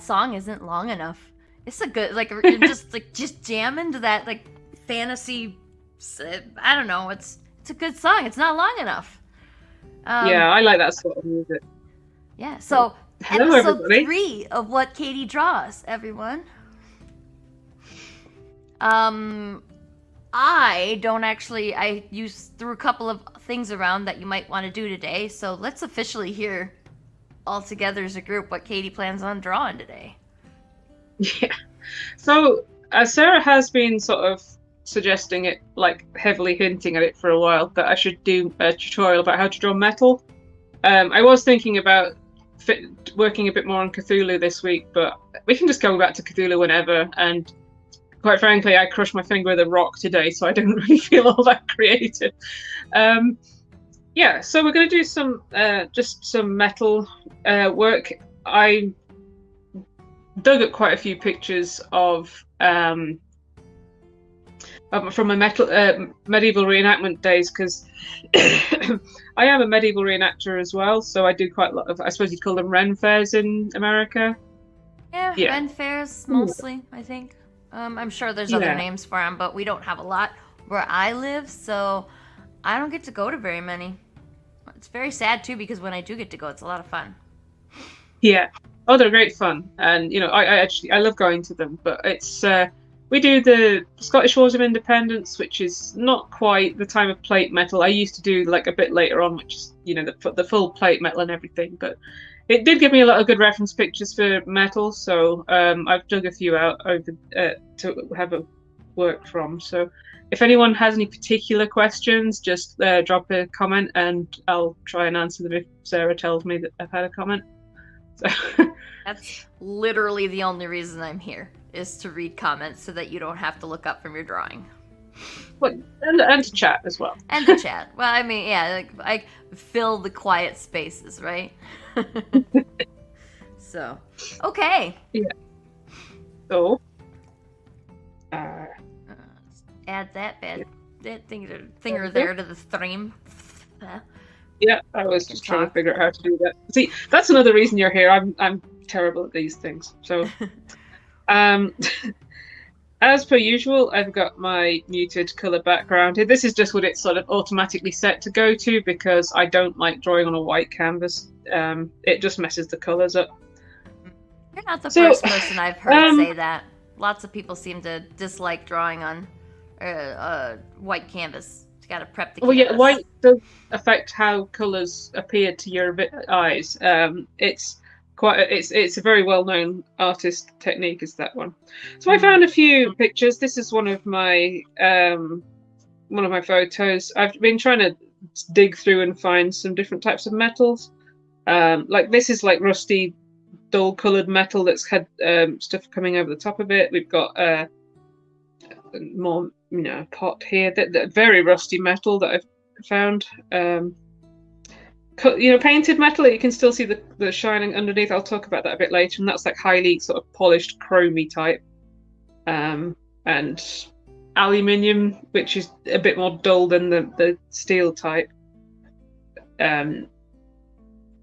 song isn't long enough. It's a good, like, you're just jam into that, like, fantasy. I don't know. It's a good song. It's not long enough. Yeah, I like that sort of music. Yeah. So, So hello episode everybody. 3 of What Katy Draws, everyone. Um, I don't actually. I threw a couple of things around that you might want to do today. So let's officially hear all together as a group what Katy plans on drawing today. Yeah. So, Sarah has been sort of suggesting it, like heavily hinting at it for a while, that I should do a tutorial about how to draw metal. I was thinking about working a bit more on Cthulhu this week, but we can just go back to Cthulhu whenever. And quite frankly, I crushed my finger with a rock today, so I don't really feel all that creative. Yeah, so we're going to do some just some metal work. I dug up quite a few pictures of from my medieval reenactment days, because I am a medieval reenactor as well. So I do quite a lot of, I suppose you'd call them Ren fairs in America. Yeah, Yeah. Ren fairs mostly, I think. I'm sure there's other names for them, but we don't have a lot where I live, so I don't get to go to very many. It's very sad too, because when I do get to go, it's a lot of fun. Yeah. Oh, they're great fun, and I love going to them. But it's we do the Scottish Wars of Independence, which is not quite the time of plate metal. I used to do like a bit later on, which is the full plate metal and everything. But it did give me a lot of good reference pictures for metal, so I've dug a few out over to have a work from. So if anyone has any particular questions, just drop a comment and I'll try and answer them if Sarah tells me that I've had a comment. So. That's literally the only reason I'm here, is to read comments so that you don't have to look up from your drawing. Well, and to chat as well. And to chat. Well, I mean, yeah, like, I fill the quiet spaces, right? So, okay. Yeah. So, add that thinger there to the stream. Yeah, I was just trying to figure out how to do that. See, that's another reason you're here. I'm terrible at these things. So, as per usual, I've got my muted color background here. This is just what it's sort of automatically set to go to, because I don't like drawing on a white canvas. It just messes the colors up. You're not the first person I've heard say that. Lots of people seem to dislike drawing on white canvas. You gotta prep the canvas. Well, yeah, white does affect how colors appear to your eyes. It's a very well-known artist technique, is that one. So I found a few pictures. This is one of my photos. I've been trying to dig through and find some different types of metals. Like this is like rusty, dull-colored metal that's had stuff coming over the top of it. We've got more, pot here, that very rusty metal that I've found. Painted metal, you can still see the shining underneath. I'll talk about that a bit later, and that's like highly sort of polished chromy type. And aluminium, which is a bit more dull than the steel type. And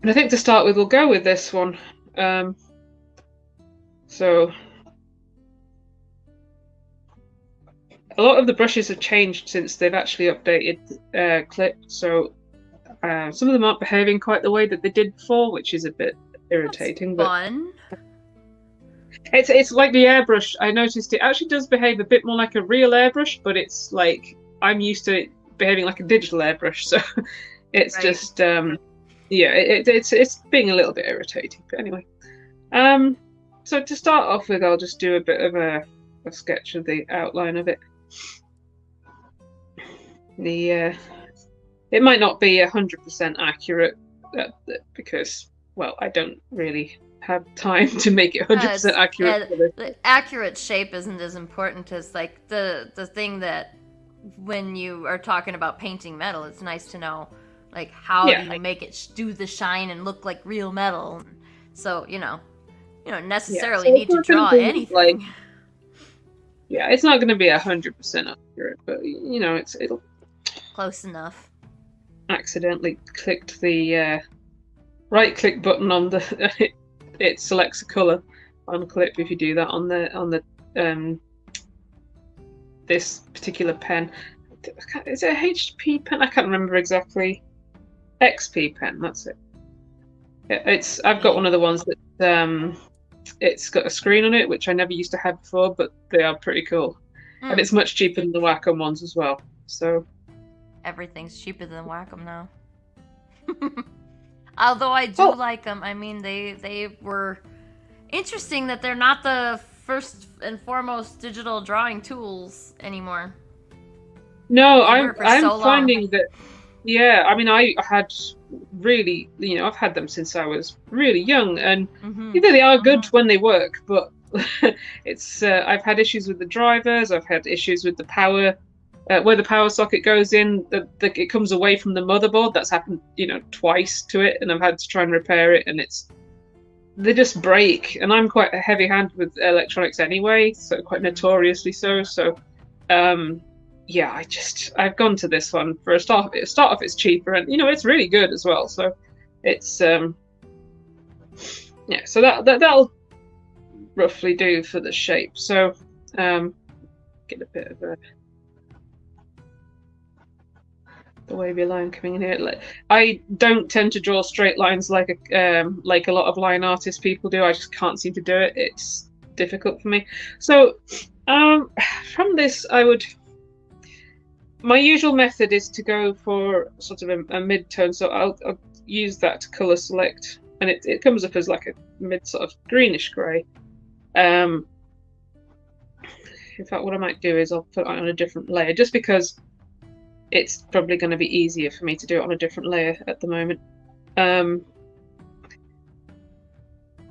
I think to start with, we'll go with this one. So a lot of the brushes have changed since they've actually updated Clip. So some of them aren't behaving quite the way that they did before, which is a bit irritating. That's fun. But it's like the airbrush. I noticed it actually does behave a bit more like a real airbrush, but it's like I'm used to it behaving like a digital airbrush. So it's right. Just it's being a little bit irritating. But anyway, so to start off with, I'll just do a bit of a sketch of the outline of it. It might not be 100% accurate because, well, I don't really have time to make it 100% accurate. Yeah, the accurate shape isn't as important as like the thing that when you are talking about painting metal, it's nice to know like how do you make it do the shine and look like real metal. So you don't necessarily need to draw anything. It's not going to be 100% accurate, but it'll close enough. Accidentally clicked the right click button on it selects a color. on clip if you do that on the this particular pen. Is it a HP pen? I can't remember exactly. XP pen, that's it. I've got one of the ones that it's got a screen on it, which I never used to have before, but they are pretty cool. And it's much cheaper than the Wacom ones as well. So everything's cheaper than Wacom now. Although I do like them. I mean, they were interesting that they're not the first and foremost digital drawing tools anymore. No, I'm finding that. Yeah, I mean, I had really, I've had them since I was really young, and they are good when they work, but it's I've had issues with the drivers. I've had issues with the power, where the power socket goes in. It comes away from the motherboard. That's happened, twice to it, and I've had to try and repair it, and they just break. And I'm quite heavy-handed with electronics anyway, so quite notoriously so. So, yeah, I've gone to this one for a start. Start off, it's cheaper, and it's really good as well. So, it's yeah. So that'll roughly do for the shape. So, get a bit of the wavy line coming in here. I don't tend to draw straight lines like a lot of line artist people do. I just can't seem to do it. It's difficult for me. So, from this, my usual method is to go for sort of a mid-tone. So I'll use that to color select, and it comes up as like a mid sort of greenish grey. In fact, what I might do is I'll put it on a different layer, just because it's probably going to be easier for me to do it on a different layer at the moment.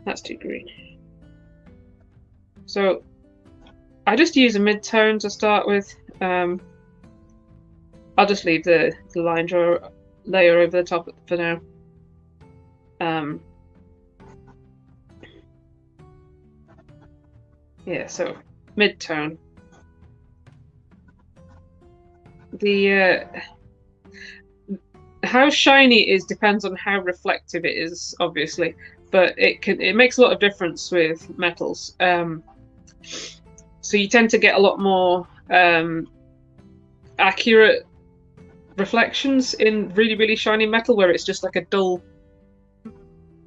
That's too green. So I just use a mid-tone to start with. I'll just leave the line draw layer over the top for now. Yeah, so mid-tone. How shiny it is depends on how reflective it is, obviously, but it makes a lot of difference with metals. So you tend to get a lot more accurate reflections in really, really shiny metal, where it's just like a dull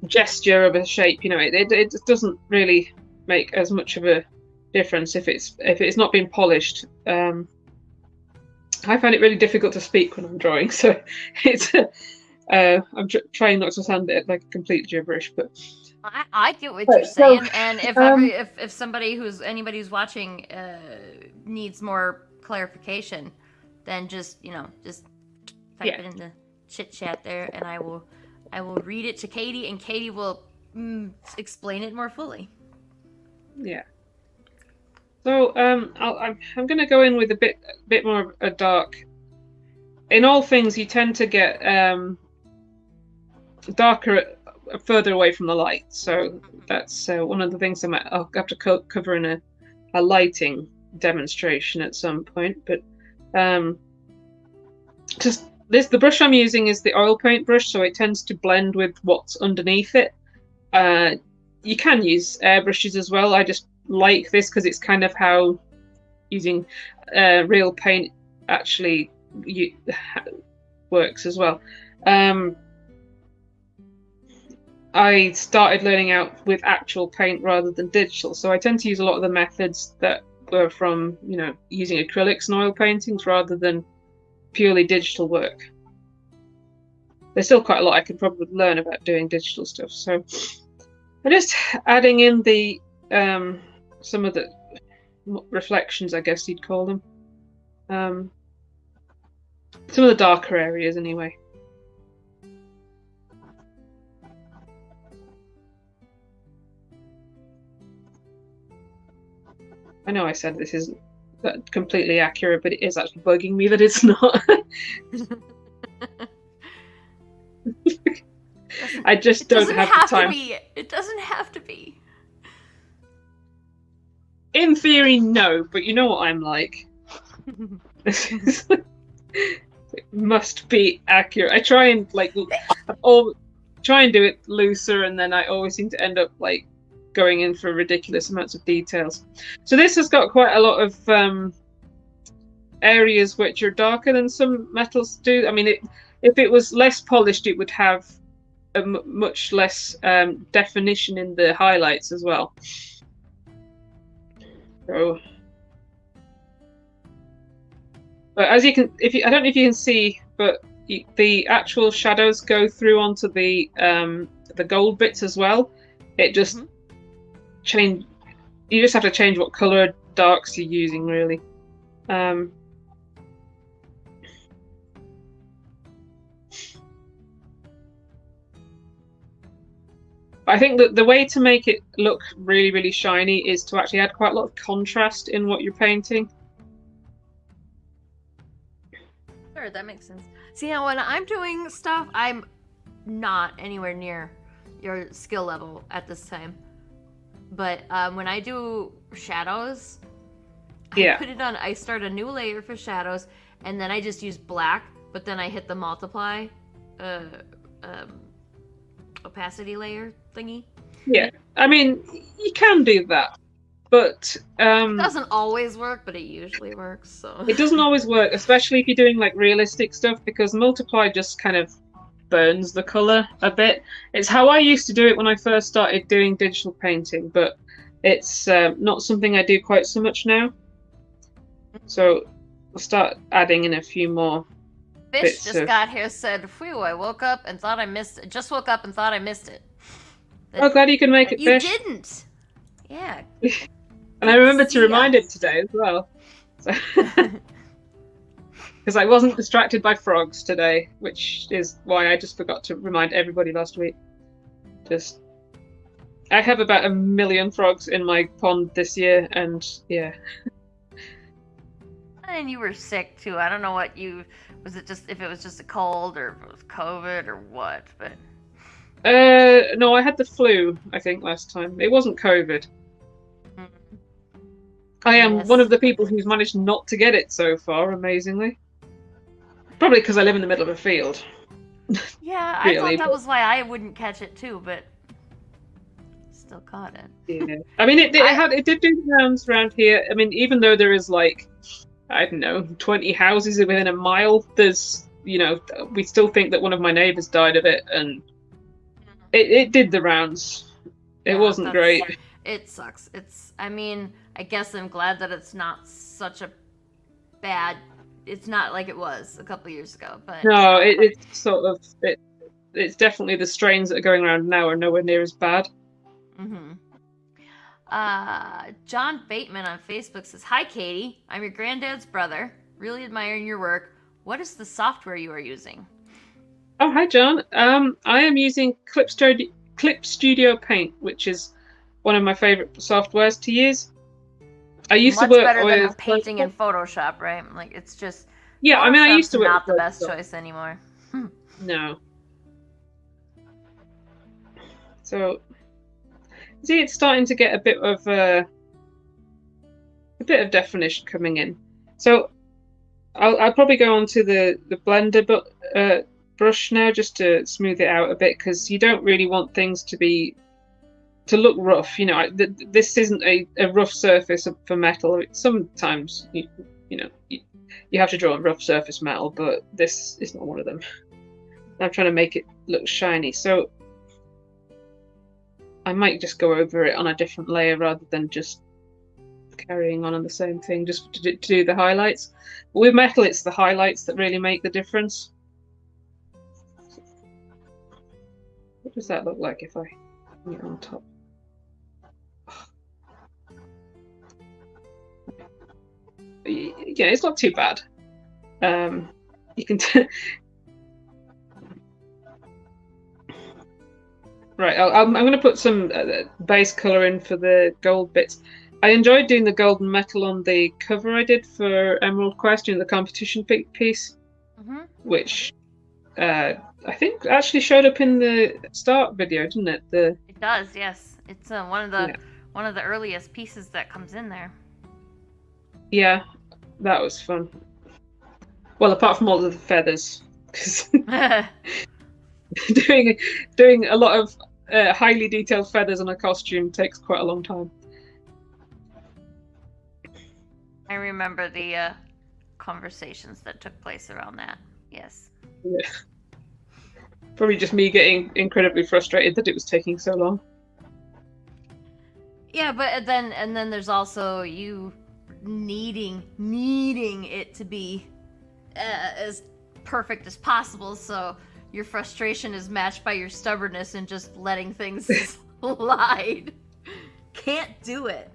gesture of a shape. It doesn't really make as much of a difference if it's not been polished. I find it really difficult to speak when I'm drawing, so it's I'm trying not to sound like complete gibberish, but I get what you're saying. And if anybody who's watching needs more clarification, then just type it in the chit chat there, and I will read it to Katie, and Katie will explain it more fully. Yeah. So I'm going to go in with a bit more of a dark. In all things, you tend to get darker further away from the light. So that's one of the things I'll have to cover in a lighting demonstration at some point. But the brush I'm using is the oil paint brush, so it tends to blend with what's underneath it. You can use airbrushes as well. I just like this because it's kind of how using real paint actually works as well. I started learning out with actual paint rather than digital, so I tend to use a lot of the methods that were from using acrylics and oil paintings rather than purely digital work. There's still quite a lot I could probably learn about doing digital stuff, so I'm just adding in the some of the reflections, I guess you'd call them. Some of the darker areas, anyway. I know I said this isn't completely accurate, but it is actually bugging me that it's not. I just don't have the time. It doesn't have to be. In theory, no, but you know what I'm like. It must be accurate. I try and try and do it looser, and then I always seem to end up going in for ridiculous amounts of details. So this has got quite a lot of areas which are darker than some metals do. I mean, if it was less polished, it would have a much less definition in the highlights as well. So, but as you can, I don't know if you can see, but the actual shadows go through onto the gold bits as well. It just change. You just have to change what color darks you're using, really. I think that the way to make it look really, really shiny is to actually add quite a lot of contrast in what you're painting. Sure, that makes sense. See, now when I'm doing stuff, I'm not anywhere near your skill level at this time. But when I do shadows, I start a new layer for shadows, and then I just use black, but then I hit the multiply opacity layer thingy. Yeah, I mean, you can do that, but it doesn't always work, but it usually works. So it doesn't always work, especially if you're doing like realistic stuff, because multiply just kind of burns the color a bit. It's how I used to do it when I first started doing digital painting, but it's not something I do quite so much now. So I'll start adding in a few more. Fish just got here, said, "Phew, I woke up and thought I missed it. Just woke up and thought I missed it." Oh, glad you can make it, Fish. You didn't. Yeah. And I remembered to remind it today as well. Because I wasn't distracted by frogs today, which is why I just forgot to remind everybody last week. I have about 1 million frogs in my pond this year, and yeah. And you were sick too. I don't know what was it just if it was just a cold or if it was COVID or what, but no, I had the flu, I think, last time. It wasn't COVID. I am one of the people who's managed not to get it so far, amazingly. Probably because I live in the middle of a field. Yeah, really, I thought that was why I wouldn't catch it too, but still caught it. Yeah, I mean, it did do rounds around here. I mean, even though there is like, I don't know, 20 houses within a mile, there's, we still think that one of my neighbours died of it, and it did the rounds. It wasn't great. It sucks. I mean, I guess I'm glad that it's not such a bad. It's not like it was a couple years ago, but no, it's sort of it's definitely the strains that are going around now are nowhere near as bad. John Bateman on Facebook says, "Hi, Katie. I'm your granddad's brother. Really admiring your work. What is the software you are using?" Oh, hi, John. I am using Clip Studio Paint, which is one of my favorite softwares to use. I used to work better than painting in Photoshop, right? Like, it's just I mean, I used to work. Not the best choice anymore. No. So, see, it's starting to get a bit of definition coming in. So, I'll probably go on to the blender brush now, just to smooth it out a bit, because you don't really want things to look rough. This isn't a rough surface for metal. Sometimes you have to draw a rough surface metal, but this is not one of them. I'm trying to make it look shiny, so I might just go over it on a different layer rather than just carrying on the same thing, just to do the highlights. But with metal, it's the highlights that really make the difference. What does that look like if I put it on top? Yeah, it's not too bad. You can right. I'm going to put some base color in for the gold bits. I enjoyed doing the golden metal on the cover I did for Emerald Quest, the competition piece, which I think actually showed up in the start video, didn't it? It does, yes. It's one of the earliest pieces that comes in there. Yeah, that was fun. Well, apart from all of the feathers, because doing a lot of highly detailed feathers on a costume takes quite a long time. I remember the conversations that took place around that. Yes. Yeah. Probably just me getting incredibly frustrated that it was taking so long. Yeah, but then there's also you needing it to be as perfect as possible, so your frustration is matched by your stubbornness and just letting things slide. Can't do it.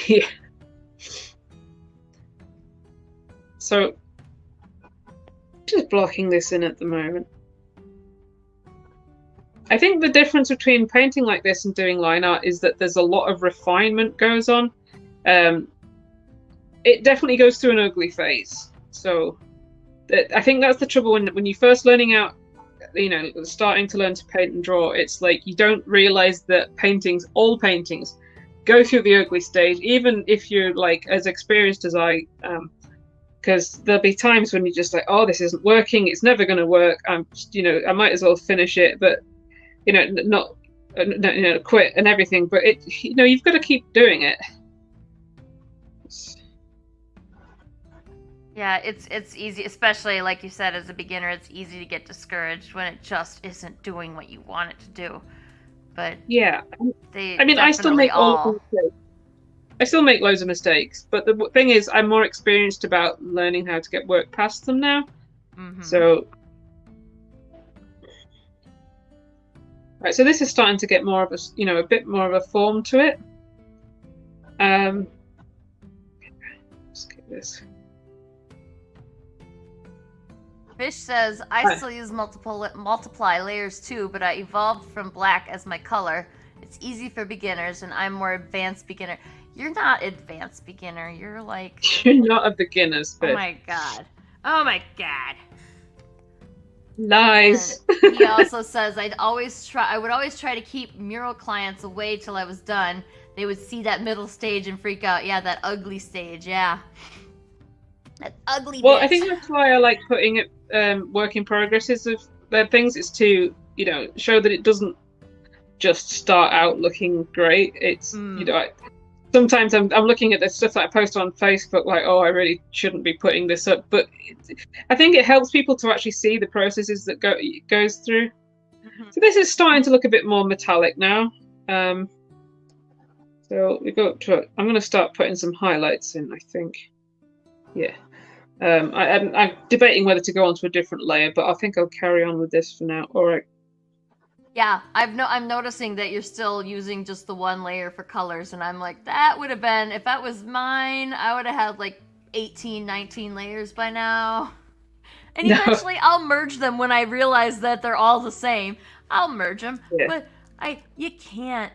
Yeah. So, just blocking this in at the moment. I think the difference between painting like this and doing line art is that there's a lot of refinement goes on. It definitely goes through an ugly phase. So I think that's the trouble when you're first learning out, starting to learn to paint and draw. It's like you don't realize that all paintings, go through the ugly stage, even if you're like as experienced as I am. Because there'll be times when you're just like, oh, this isn't working. It's never going to work. I might as well finish it, but not quit and everything. But you've got to keep doing it. Yeah, it's easy, especially like you said, as a beginner, it's easy to get discouraged when it just isn't doing what you want it to do. But yeah, I still make I still make loads of mistakes, but the thing is, I'm more experienced about learning how to get work past them now. Mm-hmm. So, right, so this is starting to get more of a bit more of a form to it. Let's get this. Fish says, I still use multiply layers too, but I evolved from black as my color. It's easy for beginners, and I'm more advanced beginner. You're not advanced beginner. You're like... You're not a beginner, Fish. Oh my god. Oh my god. Nice. He also says, I would always try to keep mural clients away till I was done. They would see that middle stage and freak out. Yeah, that ugly stage, yeah. That ugly Well, bitch. I think that's why I like putting it work in progresses of their things. It's to, show that it doesn't just start out looking great. It's, sometimes I'm looking at the stuff that I post on Facebook like, oh, I really shouldn't be putting this up. But I think it helps people to actually see the processes that it goes through. Mm-hmm. So this is starting to look a bit more metallic now. So we go up to it. I'm going to start putting some highlights in, I think. Yeah. I'm debating whether to go onto a different layer, but I think I'll carry on with this for now. All right. Yeah, I'm noticing that you're still using just the one layer for colors, and I'm like, that would have been, if that was mine, I would have had like 18, 19 layers by now. And eventually I'll merge them when I realize that they're all the same. I'll merge them, but you can't.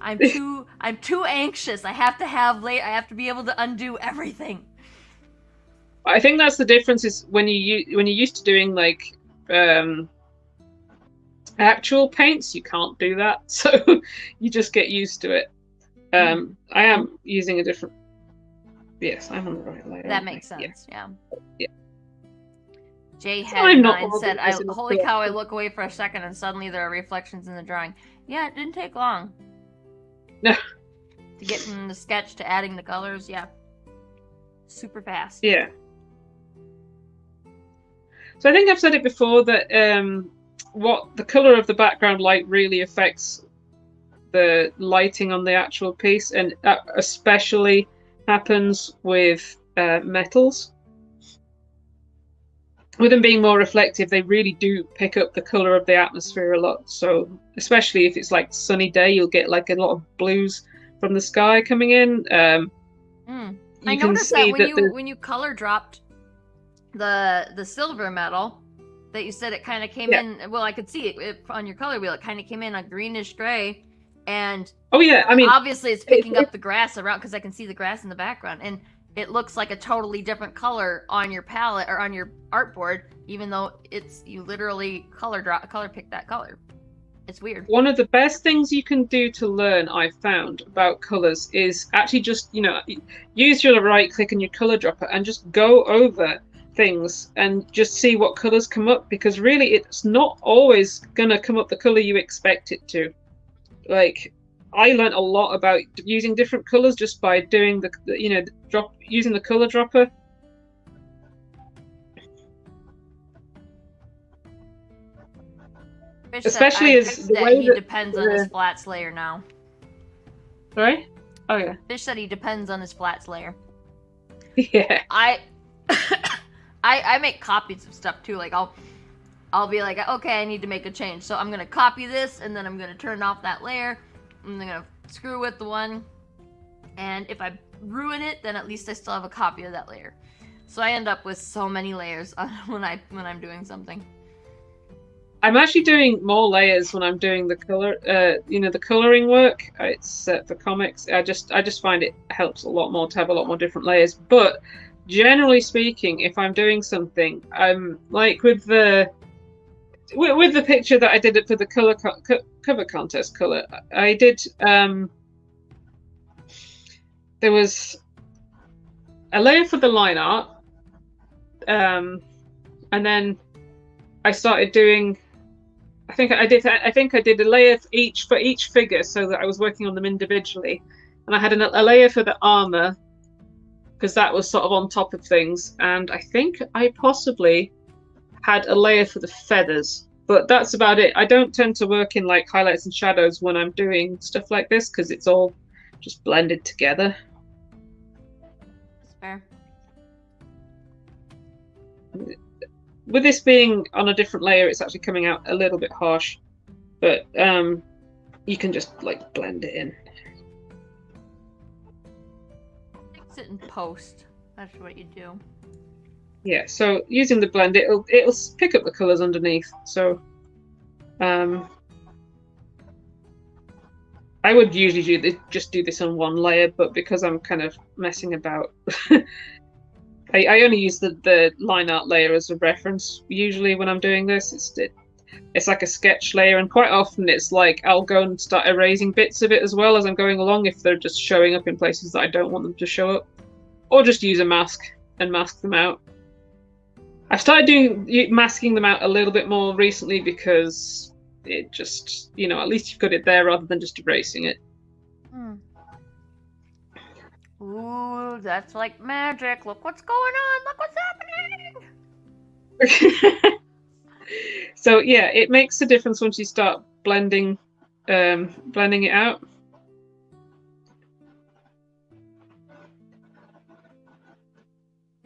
I'm too anxious. I have to be able to undo everything. I think that's the difference is when you're used to doing like actual paints, you can't do that, so you just get used to it. I am using a different. Yes, I'm on the right layer. That makes sense. Yeah. Jay Head 9 said, "Holy cow! I look away for a second, and suddenly there are reflections in the drawing." Yeah, it didn't take long. No. To get from the sketch to adding the colors, yeah, super fast. Yeah. So I think I've said it before that what the color of the background light really affects the lighting on the actual piece, and that especially happens with metals. With them being more reflective, they really do pick up the color of the atmosphere a lot. So especially if it's like sunny day, you'll get like a lot of blues from the sky coming in. I noticed that when you color dropped the silver metal, that you said it kind of came in. Well, I could see it on your color wheel. It kind of came in a greenish gray, and obviously it's picking up the grass around, because I can see the grass in the background, and it looks like a totally different color on your palette or on your artboard, even though you literally color pick that color. It's weird. One of the best things you can do to learn, I've found, about colors is actually just use your right click and your color dropper and just go over things and just see what colors come up, because really it's not always gonna come up the color you expect it to. Like, I learned a lot about using different colors just by doing using the color dropper. Especially as the way he depends on his flats layer now. Sorry? Oh yeah. Fish said he depends on his flats layer. Yeah. I make copies of stuff too. Like I'll be like, okay, I need to make a change, so I'm gonna copy this, and then I'm gonna turn off that layer, and I'm gonna screw with the one, and if I ruin it, then at least I still have a copy of that layer. So I end up with so many layers when I'm doing something. I'm actually doing more layers when I'm doing the color, the coloring work. It's for comics. I just find it helps a lot more to have a lot more different layers. But generally speaking, if I'm doing something, like with the picture that I did it for the cover contest color, I did. There was a layer for the line art, and then I started doing. I think I did a layer for each figure, so that I was working on them individually, and I had a layer for the armor because that was sort of on top of things, and I think I possibly had a layer for the feathers, but that's about it. I don't tend to work in like highlights and shadows when I'm doing stuff like this because it's all just blended together. That's fair. With this being on a different layer, it's actually coming out a little bit harsh, but you can just like blend it in. Fix it in post. That's what you do. Yeah, so using the blend, it'll pick up the colors underneath. So I would usually just do this on one layer, but because I'm kind of messing about, I only use the line art layer as a reference. Usually when I'm doing this, it's like a sketch layer, and quite often it's like I'll go and start erasing bits of it as well as I'm going along if they're just showing up in places that I don't want them to show up, or just use a mask and mask them out. I've started masking them out a little bit more recently because it just, at least you've got it there rather than just erasing it. Ooh, that's like magic. Look what's going on. Look what's happening. So yeah, it makes a difference once you start blending it out.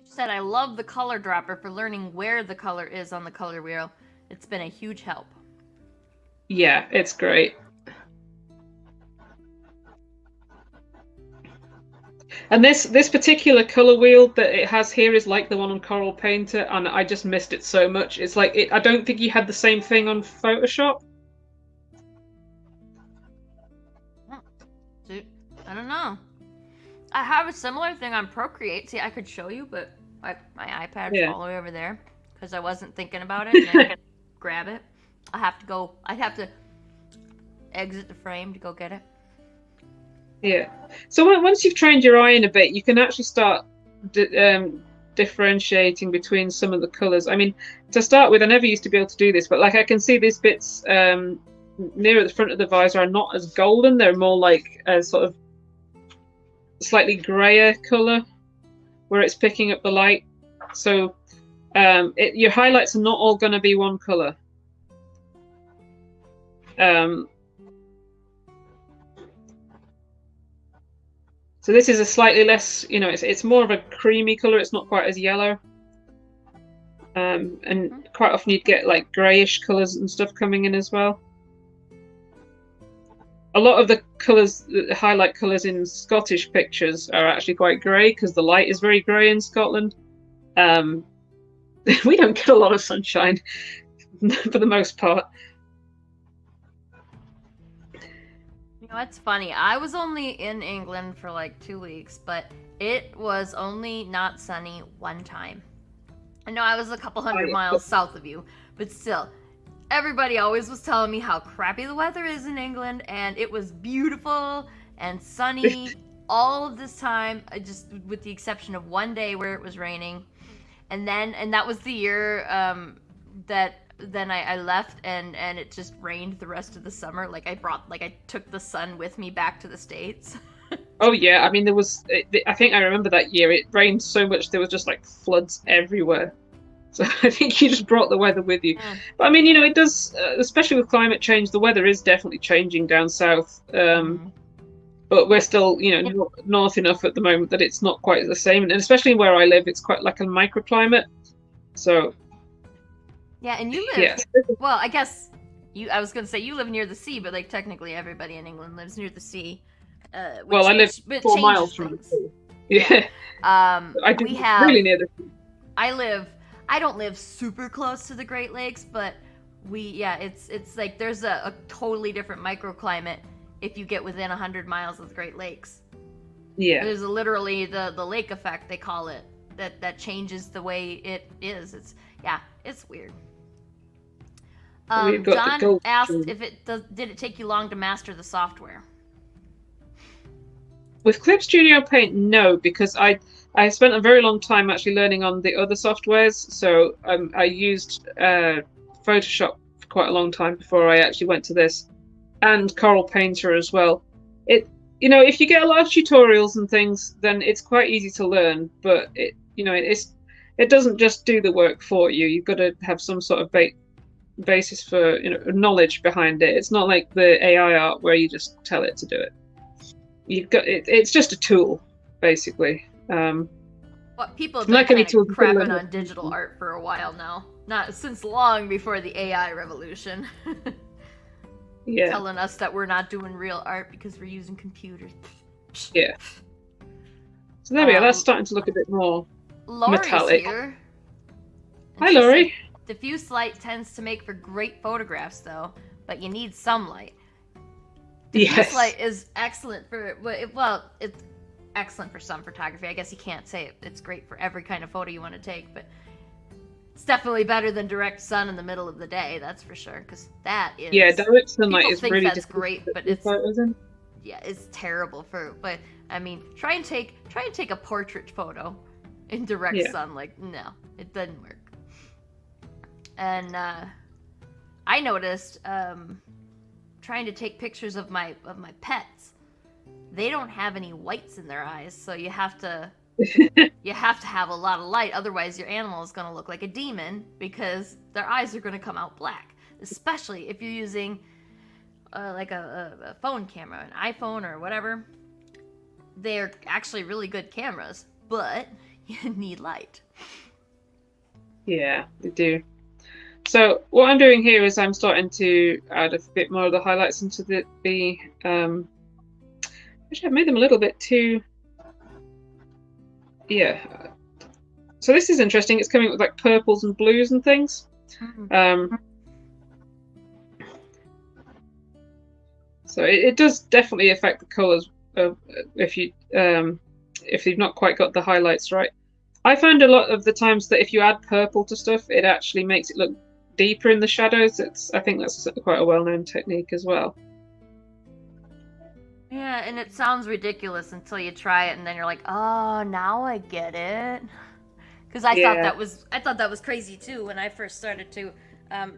Said I love the color dropper for learning where the color is on the color wheel. It's been a huge help. Yeah, it's great. And this particular color wheel that it has here is like the one on Coral Painter, and I just missed it so much. It's like I don't think you had the same thing on Photoshop. I don't know. I have a similar thing on Procreate. See, I could show you, but my iPad's all the way over there because I wasn't thinking about it. And I grab it. I'd have to exit the frame to go get it. Yeah. So once you've trained your eye in a bit, you can actually start differentiating between some of the colors. I mean, to start with, I never used to be able to do this, but like I can see these bits near at the front of the visor are not as golden. They're more like a sort of slightly grayer color where it's picking up the light. So your highlights are not all going to be one color. So this is a slightly less, it's more of a creamy color. It's not quite as yellow. And quite often you'd get like grayish colors and stuff coming in as well. A lot of the colors, the highlight colors in Scottish pictures are actually quite grey because the light is very grey in Scotland. We don't get a lot of sunshine for the most part. It's funny. I was only in England for like 2 weeks, but it was only not sunny one time. I know I was a couple hundred miles south of you, but still, everybody always was telling me how crappy the weather is in England, and it was beautiful and sunny all of this time, just with the exception of one day where it was raining. and that was the year that then I left, and it just rained the rest of the summer. Like I took the sun with me back to the States. Oh yeah, I mean there was. I think I remember that year. It rained so much there was just like floods everywhere. So I think you just brought the weather with you. Mm. But I mean, it does, especially with climate change. The weather is definitely changing down south. But we're still, north enough at the moment that it's not quite the same. And especially where I live, it's quite like a microclimate. So yeah, and you live. yes. Well, I guess I was gonna say you live near the sea, but like technically everybody in England lives near the sea. Well, I live 4 miles from the sea. Yeah. I do really near the sea. I don't live super close to the Great Lakes, but it's like there's a totally different microclimate if you get within 100 miles of the Great Lakes. Yeah. There's literally the lake effect, they call it, that changes the way it is. It's weird. John asked if did it take you long to master the software? With Clip Studio Paint, no, because I spent a very long time actually learning on the other softwares. So I used Photoshop for quite a long time before I actually went to this, and Coral Painter as well. If you get a lot of tutorials and things, then it's quite easy to learn. But it doesn't just do the work for you. You've got to have some sort of basis for knowledge behind it. It's not like the AI art where you just tell it to do it. You've got it's just a tool, basically. What people have been kind of crapping on digital art for a while now, not since long before the AI revolution. Yeah, telling us that we're not doing real art because we're using computers. Yeah. So there we go. That's starting to look a bit more Laurie's metallic. Here. Hi, Laurie. Diffuse light tends to make for great photographs, though, but you need some light. Diffuse light is excellent for it's excellent for some photography. I guess you can't say it's great for every kind of photo you want to take, but it's definitely better than direct sun in the middle of the day. That's for sure, because that is direct sunlight is think really that's great, but it's yeah, it's terrible for. But I mean, try and take a portrait photo in direct sun. Like, no, it doesn't work. And I noticed trying to take pictures of my pets, they don't have any whites in their eyes, so you have to have a lot of light, otherwise your animal is going to look like a demon because their eyes are going to come out black, especially if you're using like a phone camera, an iPhone or whatever. They're actually really good cameras, but you need light. Yeah, they do. So what I'm doing here is I'm starting to add a bit more of the highlights into the actually I've made them a little bit too. Yeah. So this is interesting. It's coming with like purples and blues and things. So it does definitely affect the colours if you've not quite got the highlights right. I found a lot of the times that if you add purple to stuff, it actually makes it look deeper in the shadows. I think that's quite a well-known technique as well. Yeah, and it sounds ridiculous until you try it, and then you're like, oh, now I get it. Because I thought that was crazy too when I first started to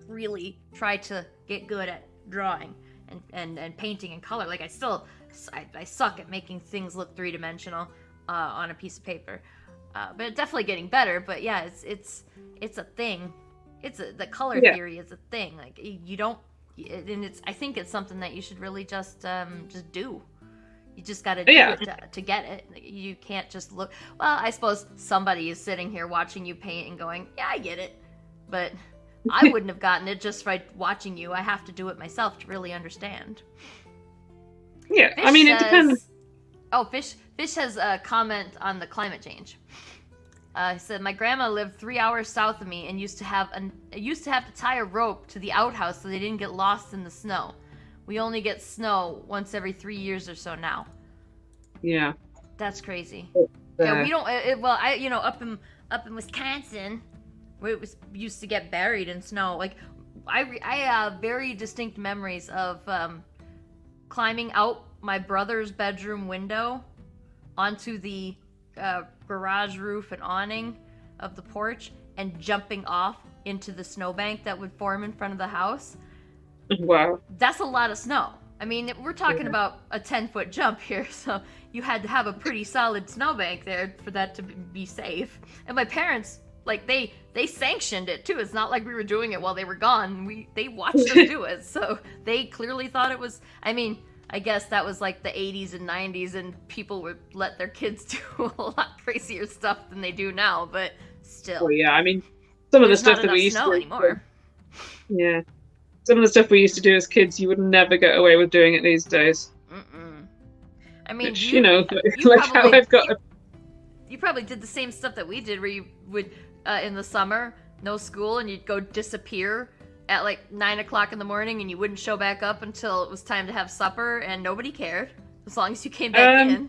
really try to get good at drawing and painting in color. Like I suck at making things look three-dimensional on a piece of paper. But it's definitely getting better. But yeah, it's a thing. The color theory is a thing. Like you don't, and I think it's something that you should really just do. You just got to do it to get it. You can't just look. Well, I suppose somebody is sitting here watching you paint and going, "Yeah, I get it," but I wouldn't have gotten it just by watching you. I have to do it myself to really understand. Yeah, Fish it depends. Oh, Fish has a comment on the climate change. He said, my grandma lived 3 hours south of me and used to have to tie a rope to the outhouse so they didn't get lost in the snow. We only get snow once every 3 years or so now. Yeah. That's crazy. Yeah, we don't. Up in Wisconsin, where it used to get buried in snow. Like, I have very distinct memories of climbing out my brother's bedroom window onto the garage roof and awning of the porch and jumping off into the snowbank that would form in front of the house. Wow. That's a lot of snow. I mean, we're talking about a 10-foot jump here, so you had to have a pretty solid snowbank there for that to be safe. And my parents, like, they sanctioned it too. It's not like we were doing it while they were gone. They watched them do it, so they clearly thought it was. I mean, I guess that was like the 80s and 90s, and people would let their kids do a lot crazier stuff than they do now. But still, well, yeah, I mean, some of the stuff that we used to do anymore. Yeah, some of the stuff we used to do as kids, you would never get away with doing it these days. I mean, which, you know, like how I've got. You probably did the same stuff that we did, where you would in the summer, no school, and you'd go disappear at like 9 o'clock in the morning, and you wouldn't show back up until it was time to have supper, and nobody cared as long as you came back in.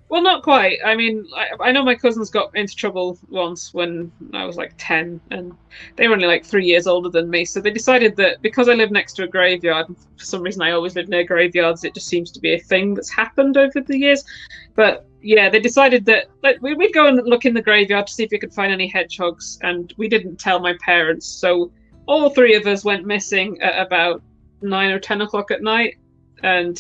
Well, not quite. I mean, I know my cousins got into trouble once when I was like 10, and they were only like 3 years older than me. So they decided that because I live next to a graveyard, for some reason I always live near graveyards, it just seems to be a thing that's happened over the years. But yeah, they decided that like, we'd go and look in the graveyard to see if we could find any hedgehogs, and we didn't tell my parents. So all three of us went missing at about 9 or 10 o'clock at night, and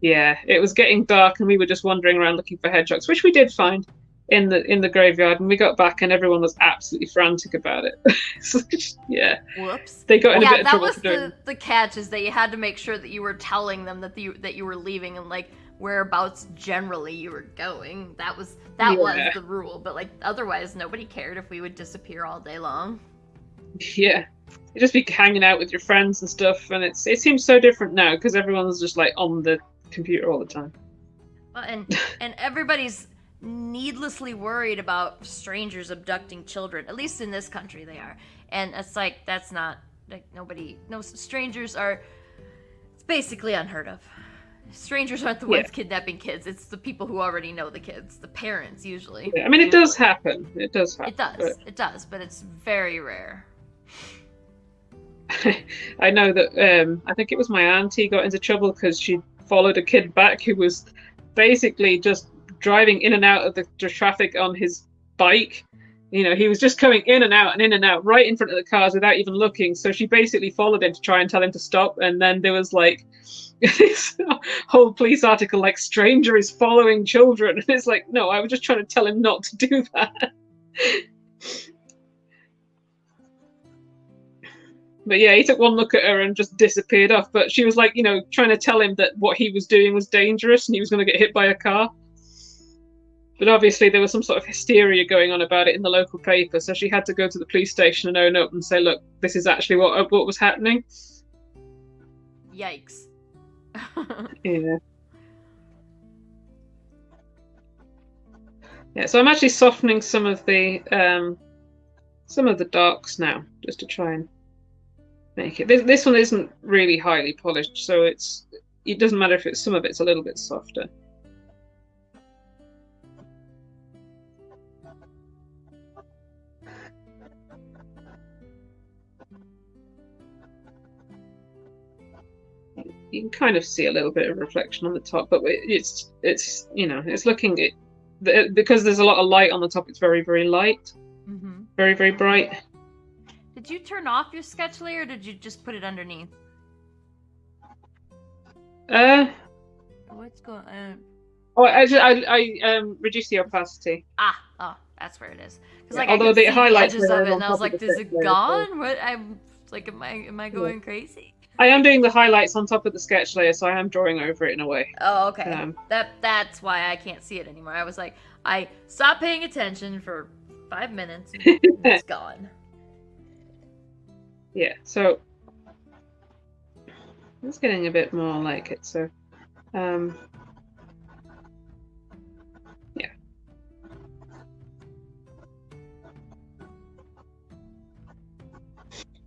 yeah, it was getting dark, and we were just wandering around looking for hedgehogs, which we did find in the graveyard. And we got back, and everyone was absolutely frantic about it. So, yeah. Whoops. They got in a bit of trouble that for doing. was the catch, is that you had to make sure that you were telling them that you were leaving, and like whereabouts generally you were going. That was the rule. But like otherwise, nobody cared if we would disappear all day long. Yeah. You just be hanging out with your friends and stuff, and it seems so different now because everyone's just like on the computer all the time. Well, and everybody's needlessly worried about strangers abducting children. At least in this country they are. And it's like, that's not, like, strangers are, it's basically unheard of. Strangers aren't the ones kidnapping kids. It's the people who already know the kids, the parents usually. Yeah, I mean, it does happen. It does happen. It does, but it's very rare. I know that I think it was my auntie got into trouble because she followed a kid back who was basically just driving in and out of the traffic on his bike. You know, he was just coming in and out right in front of the cars without even looking. So she basically followed him to try and tell him to stop. And then there was like this whole police article, like, stranger is following children. And it's like, no, I was just trying to tell him not to do that. But yeah, he took one look at her and just disappeared off. But she was like, you know, trying to tell him that what he was doing was dangerous and he was going to get hit by a car. But obviously there was some sort of hysteria going on about it in the local paper. So she had to go to the police station and own up and say, look, this is actually what was happening. Yikes. Yeah. Yeah, so I'm actually softening some of the darks now, just to try and make it. This one isn't really highly polished, so it doesn't matter if some of it's a little bit softer. You can kind of see a little bit of reflection on the top, but it's you know, it's looking because there's a lot of light on the top. It's very, very light, very, very bright. Did you turn off your sketch layer, or did you just put it underneath? What's going on? Oh, I reduced the opacity. Oh, that's where it is. Because like, although the highlights of it, and I was like, is it gone? What? I'm like, am I going crazy? I am doing the highlights on top of the sketch layer, so I am drawing over it in a way. Oh, okay. That's why I can't see it anymore. I was like, I stopped paying attention for 5 minutes, and it's gone. Yeah, so it's getting a bit more like it. So, yeah.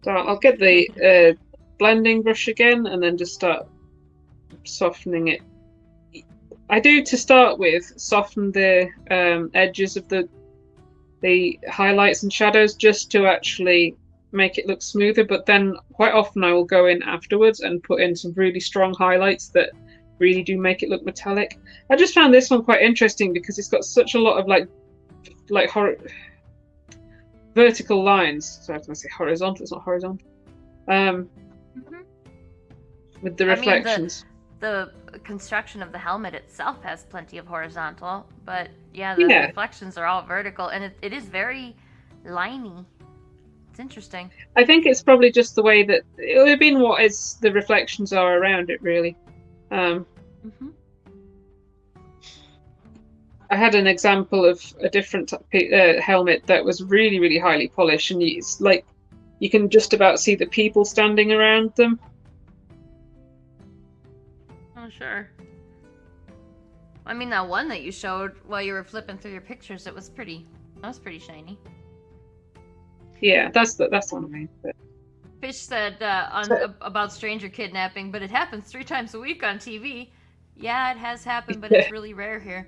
So I'll get the blending brush again, and then just start softening it. I do, to start with, soften the edges of the highlights and shadows just to actually make it look smoother, but then quite often I will go in afterwards and put in some really strong highlights that really do make it look metallic. I just found this one quite interesting because it's got such a lot of like horror. vertical lines. So I was going to say horizontal. It's not horizontal. Mm-hmm. With the I mean, reflections. the construction of the helmet itself has plenty of horizontal, but yeah, the Yeah. reflections are all vertical, and it is very liney. It's interesting. I think it's probably just the way that it would have been what is the reflections are around it, really. Mm-hmm. I had an example of a different helmet that was really, really highly polished, and it's like you can just about see the people standing around them. Oh, sure. I mean, that one that you showed while you were flipping through your pictures, that was pretty shiny. Yeah, that's the one I mean. But... Fish said about stranger kidnapping, but it happens 3 times a week on TV. Yeah, it has happened, but it's really rare here.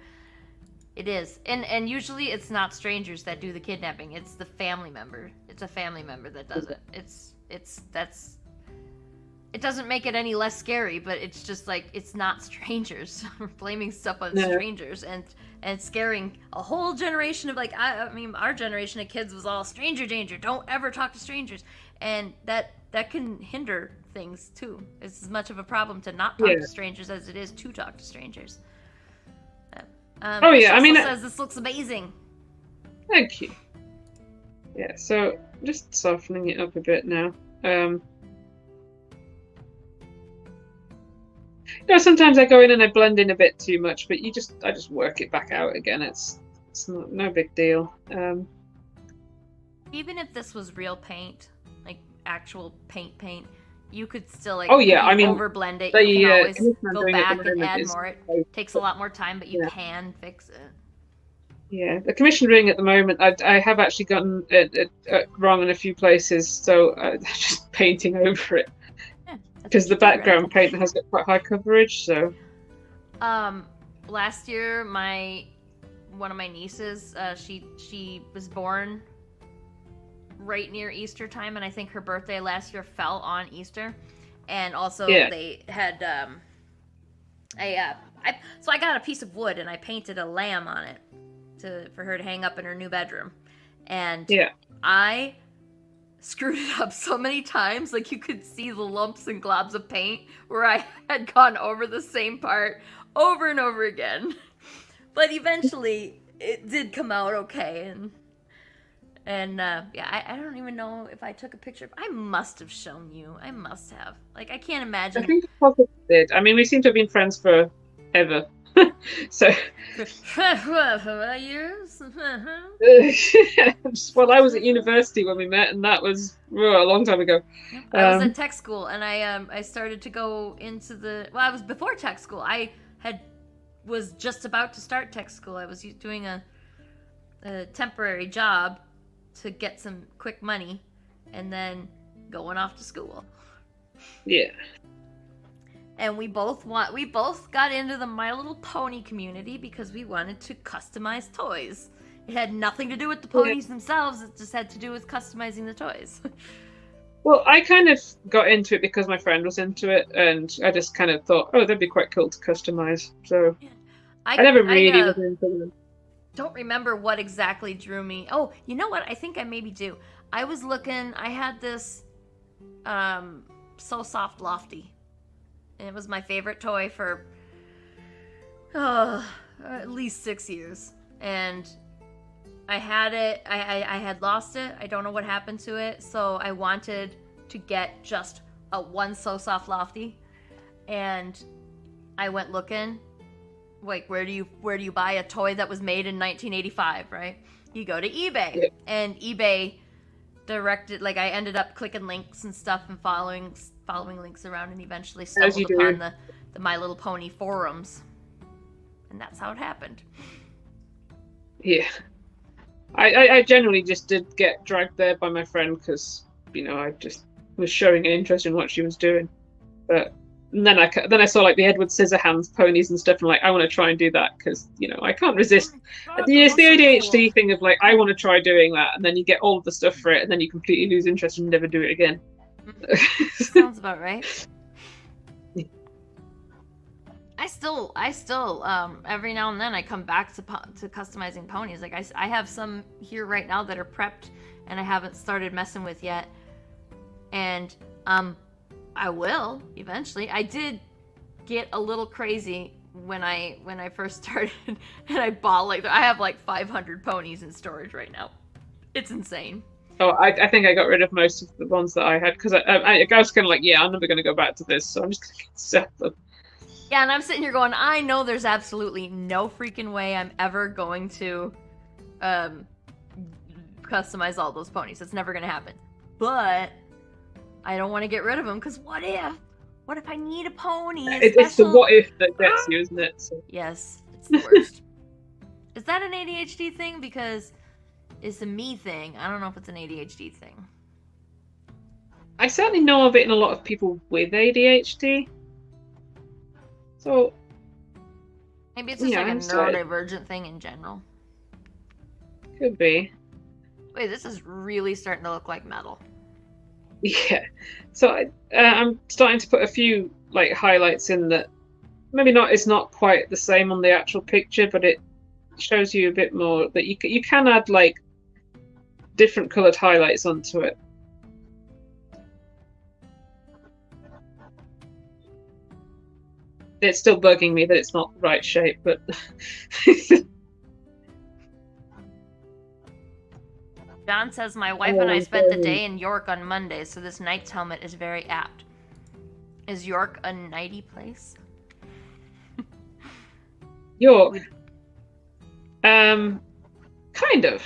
It is, and usually it's not strangers that do the kidnapping. It's the family member. It's a family member that does it. It doesn't make it any less scary, but it's just like it's not strangers. We're blaming stuff on strangers and scaring a whole generation of like I mean our generation of kids was all stranger danger. Don't ever talk to strangers, and that can hinder things too. It's as much of a problem to not talk to strangers as it is to talk to strangers. I mean, says this looks amazing. Thank you. Yeah, so just softening it up a bit now. Sometimes I go in and I blend in a bit too much, but I just work it back out again. It's no big deal. Even if this was real paint, like actual paint, you could still like I mean, overblend it. You can always go back and add more. It takes a lot more time, but you can fix it. Yeah, the commission ring at the moment, I have actually gotten it wrong in a few places, so I'm just painting over it. Because the background paint has got quite high coverage, so. Last year, one of my nieces, she was born right near Easter time, and I think her birthday last year fell on Easter, and also they had so I got a piece of wood and I painted a lamb on it for her to hang up in her new bedroom, and I screwed it up so many times, like you could see the lumps and globs of paint where I had gone over the same part over and over again, but eventually it did come out okay, and I don't even know if I took a picture. I must have shown you. I must have. Like, I can't imagine. I think you probably did. I mean, we seem to have been friends forever. So. Years? Well, I was at university when we met, and that was a long time ago. I was at tech school, and I started to go into I was before tech school. I was just about to start tech school. I was doing a temporary job to get some quick money, and then going off to school. Yeah. And we both got into the My Little Pony community because we wanted to customize toys. It had nothing to do with the ponies themselves. It just had to do with customizing the toys. Well, I kind of got into it because my friend was into it, and I just kind of thought, oh, that'd be quite cool to customize. So I never really was into them. Don't remember what exactly drew me. Oh, you know what? I think I maybe do. I was looking. I had this So Soft Lofty. And it was my favorite toy for at least 6 years. And I had it. I had lost it. I don't know what happened to it. So I wanted to get just one So Soft Lofty. And I went looking. Like, where do you buy a toy that was made in 1985, right? You go to eBay. Yeah. And eBay directed, like, I ended up clicking links and stuff and following links around, and eventually stumbled upon the My Little Pony forums. And that's how it happened. Yeah. I generally just did get dragged there by my friend because, I just was showing an interest in what she was doing. But and then I saw like the Edward Scissorhands ponies and stuff, and like I want to try and do that because I can't resist. It's the ADHD thing of like I want to try doing that, and then you get all of the stuff for it, and then you completely lose interest and never do it again. Sounds about right. I still, every now and then I come back to customizing ponies. Like I have some here right now that are prepped and I haven't started messing with yet. And I will eventually. I did get a little crazy when I first started, and I bought I have like 500 ponies in storage right now. It's insane. Oh, I think I got rid of most of the ones that I had because I was kind of like, yeah, I'm never going to go back to this, so I'm just going to accept them. Yeah, and I'm sitting here going, I know there's absolutely no freaking way I'm ever going to customize all those ponies. It's never going to happen. But I don't want to get rid of them because what if? What if I need a pony? It's the what if that gets you, isn't it? So. Yes, it's the worst. Is that an ADHD thing? Because it's a me thing. I don't know if it's an ADHD thing. I certainly know of it in a lot of people with ADHD. So maybe it's just like a neurodivergent thing in general. Could be. Wait, this is really starting to look like metal. Yeah. So I'm starting to put a few like highlights in that maybe not. It's not quite the same on the actual picture, but it shows you a bit more that you can add like different coloured highlights onto it. It's still bugging me that it's not the right shape, but John says, my wife and I spent the day in York on Monday, so this knight's helmet is very apt. Is York a knighty place? York? Kind of.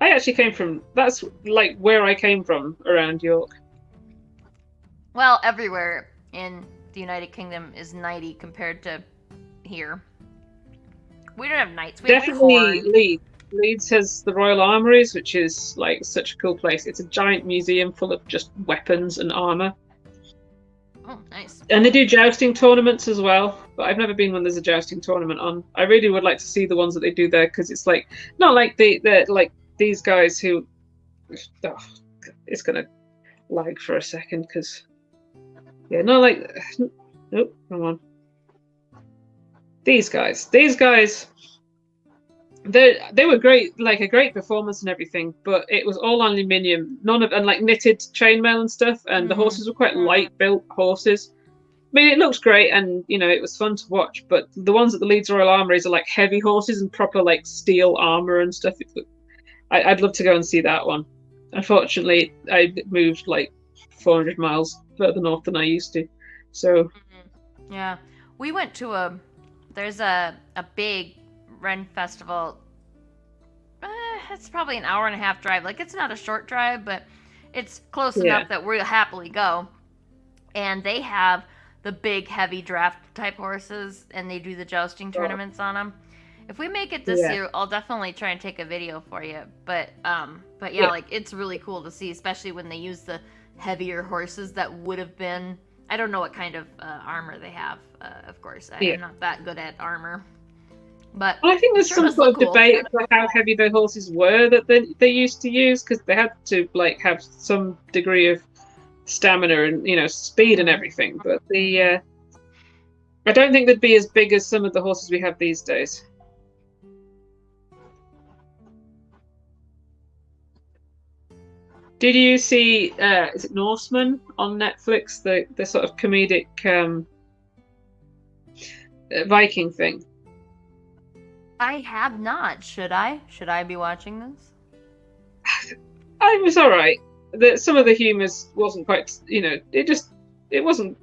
I actually came from, that's like where I came from, around York. Well, everywhere in the United Kingdom is knighty compared to here. We don't have knights. We Definitely have Leeds. Leeds has the Royal Armouries, which is like such a cool place. It's a giant museum full of just weapons and armour. Oh, nice. And they do jousting tournaments as well, but I've never been when there's a jousting tournament on. I really would like to see the ones that they do there because it's like not like they're like these guys who. Oh, it's gonna lag for a second because. Yeah, not like. Nope, come on. These guys. They were great, like a great performance and everything, but it was all aluminium, none of and like knitted chainmail and stuff, and the horses were quite light built horses. I mean, it looks great, and you know it was fun to watch. But the ones at the Leeds Royal Armouries are like heavy horses and proper like steel armor and stuff. I'd love to go and see that one. Unfortunately, I moved like 400 miles further north than I used to, so yeah, we went to there's a big Ren festival. It's probably an hour and a half drive. Like, it's not a short drive, but it's close enough that we'll happily go. And they have the big heavy draft type horses, and they do the jousting tournaments on them. If we make it this year, I'll definitely try and take a video for you. But yeah, like, it's really cool to see, especially when they use the heavier horses that would have been. I don't know what kind of armor they have. Of course, I'm not that good at armor. But I think there's some sort of debate about how heavy the horses were that they used to use, because they had to like have some degree of stamina and speed and everything. But I don't think they'd be as big as some of the horses we have these days. Did you see? Is it Norseman on Netflix? The sort of comedic Viking thing. I have not. Should I? Should I be watching this? I was all right. Some of the humor wasn't quite. It wasn't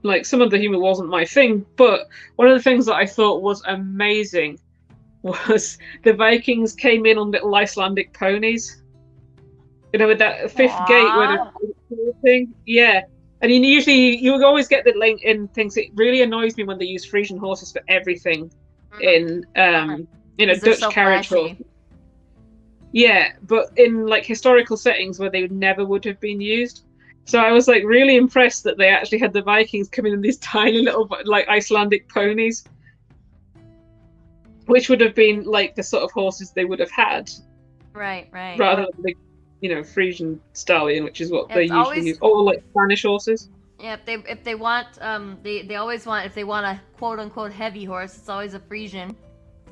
like some of the humor wasn't my thing. But one of the things that I thought was amazing was the Vikings came in on little Icelandic ponies. With that fifth gate where the thing, yeah. And you always get the link in things. It really annoys me when they use Frisian horses for everything. In Dutch carriage horse. Yeah, but in like historical settings where they never would have been used. So I was like really impressed that they actually had the Vikings come in these tiny little like Icelandic ponies, which would have been like the sort of horses they would have had. Right. Rather than the Frisian stallion, which is what they usually use, or like Spanish horses. Yeah, if they want they always want, if they want a quote unquote heavy horse, it's always a Frisian,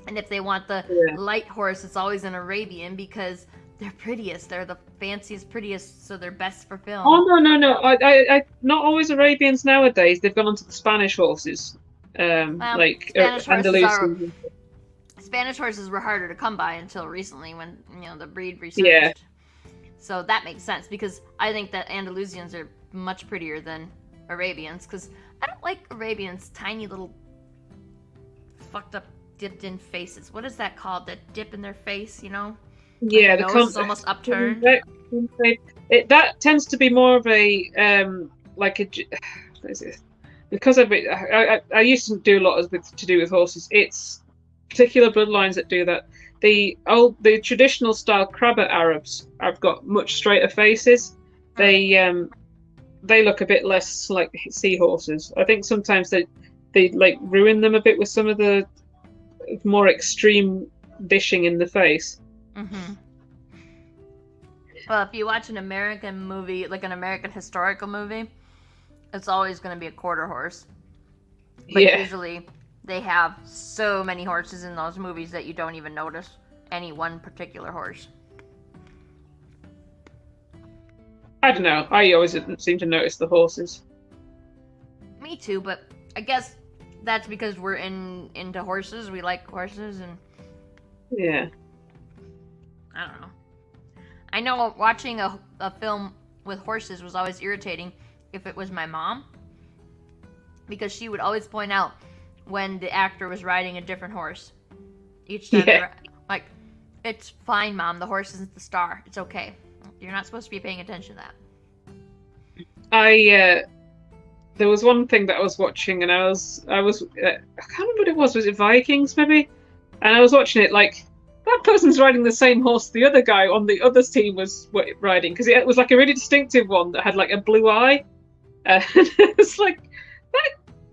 and if they want the Yeah. light horse, it's always an Arabian because they're prettiest, they're the fanciest, prettiest, so they're best for film. Oh no. Not always Arabians nowadays. They've gone onto the Spanish horses, Well, like Andalusian. Spanish horses were harder to come by until recently when the breed resurged. Yeah. So that makes sense because I think that Andalusians are much prettier than Arabians because I don't like Arabians' tiny little fucked up dipped in faces. What is that called? That dip in their face, Yeah, the nose is almost upturned. That tends to be more of a like a what is it? Because I used to do a lot to do with horses. It's particular bloodlines that do that. The traditional style Krabat Arabs have got much straighter faces. They look a bit less like seahorses. I think sometimes they like ruin them a bit with some of the more extreme dishing in the face. Mm-hmm. Well, if you watch an American movie, like an American historical movie, it's always going to be a quarter horse. But usually they have so many horses in those movies that you don't even notice any one particular horse. I don't know. I always seem to notice the horses. Me too, but I guess that's because we're into horses. We like horses, and yeah. I don't know. I know watching a film with horses was always irritating if it was my mom, because she would always point out when the actor was riding a different horse each time. Yeah. Like, it's fine, Mom. The horse isn't the star. It's okay. You're not supposed to be paying attention to that. There was one thing that I was watching, and I can't remember what it was. Was it Vikings, maybe? And I was watching it like, that person's riding the same horse the other guy on the other team was riding, because it was like a really distinctive one that had like a blue eye. And it's like,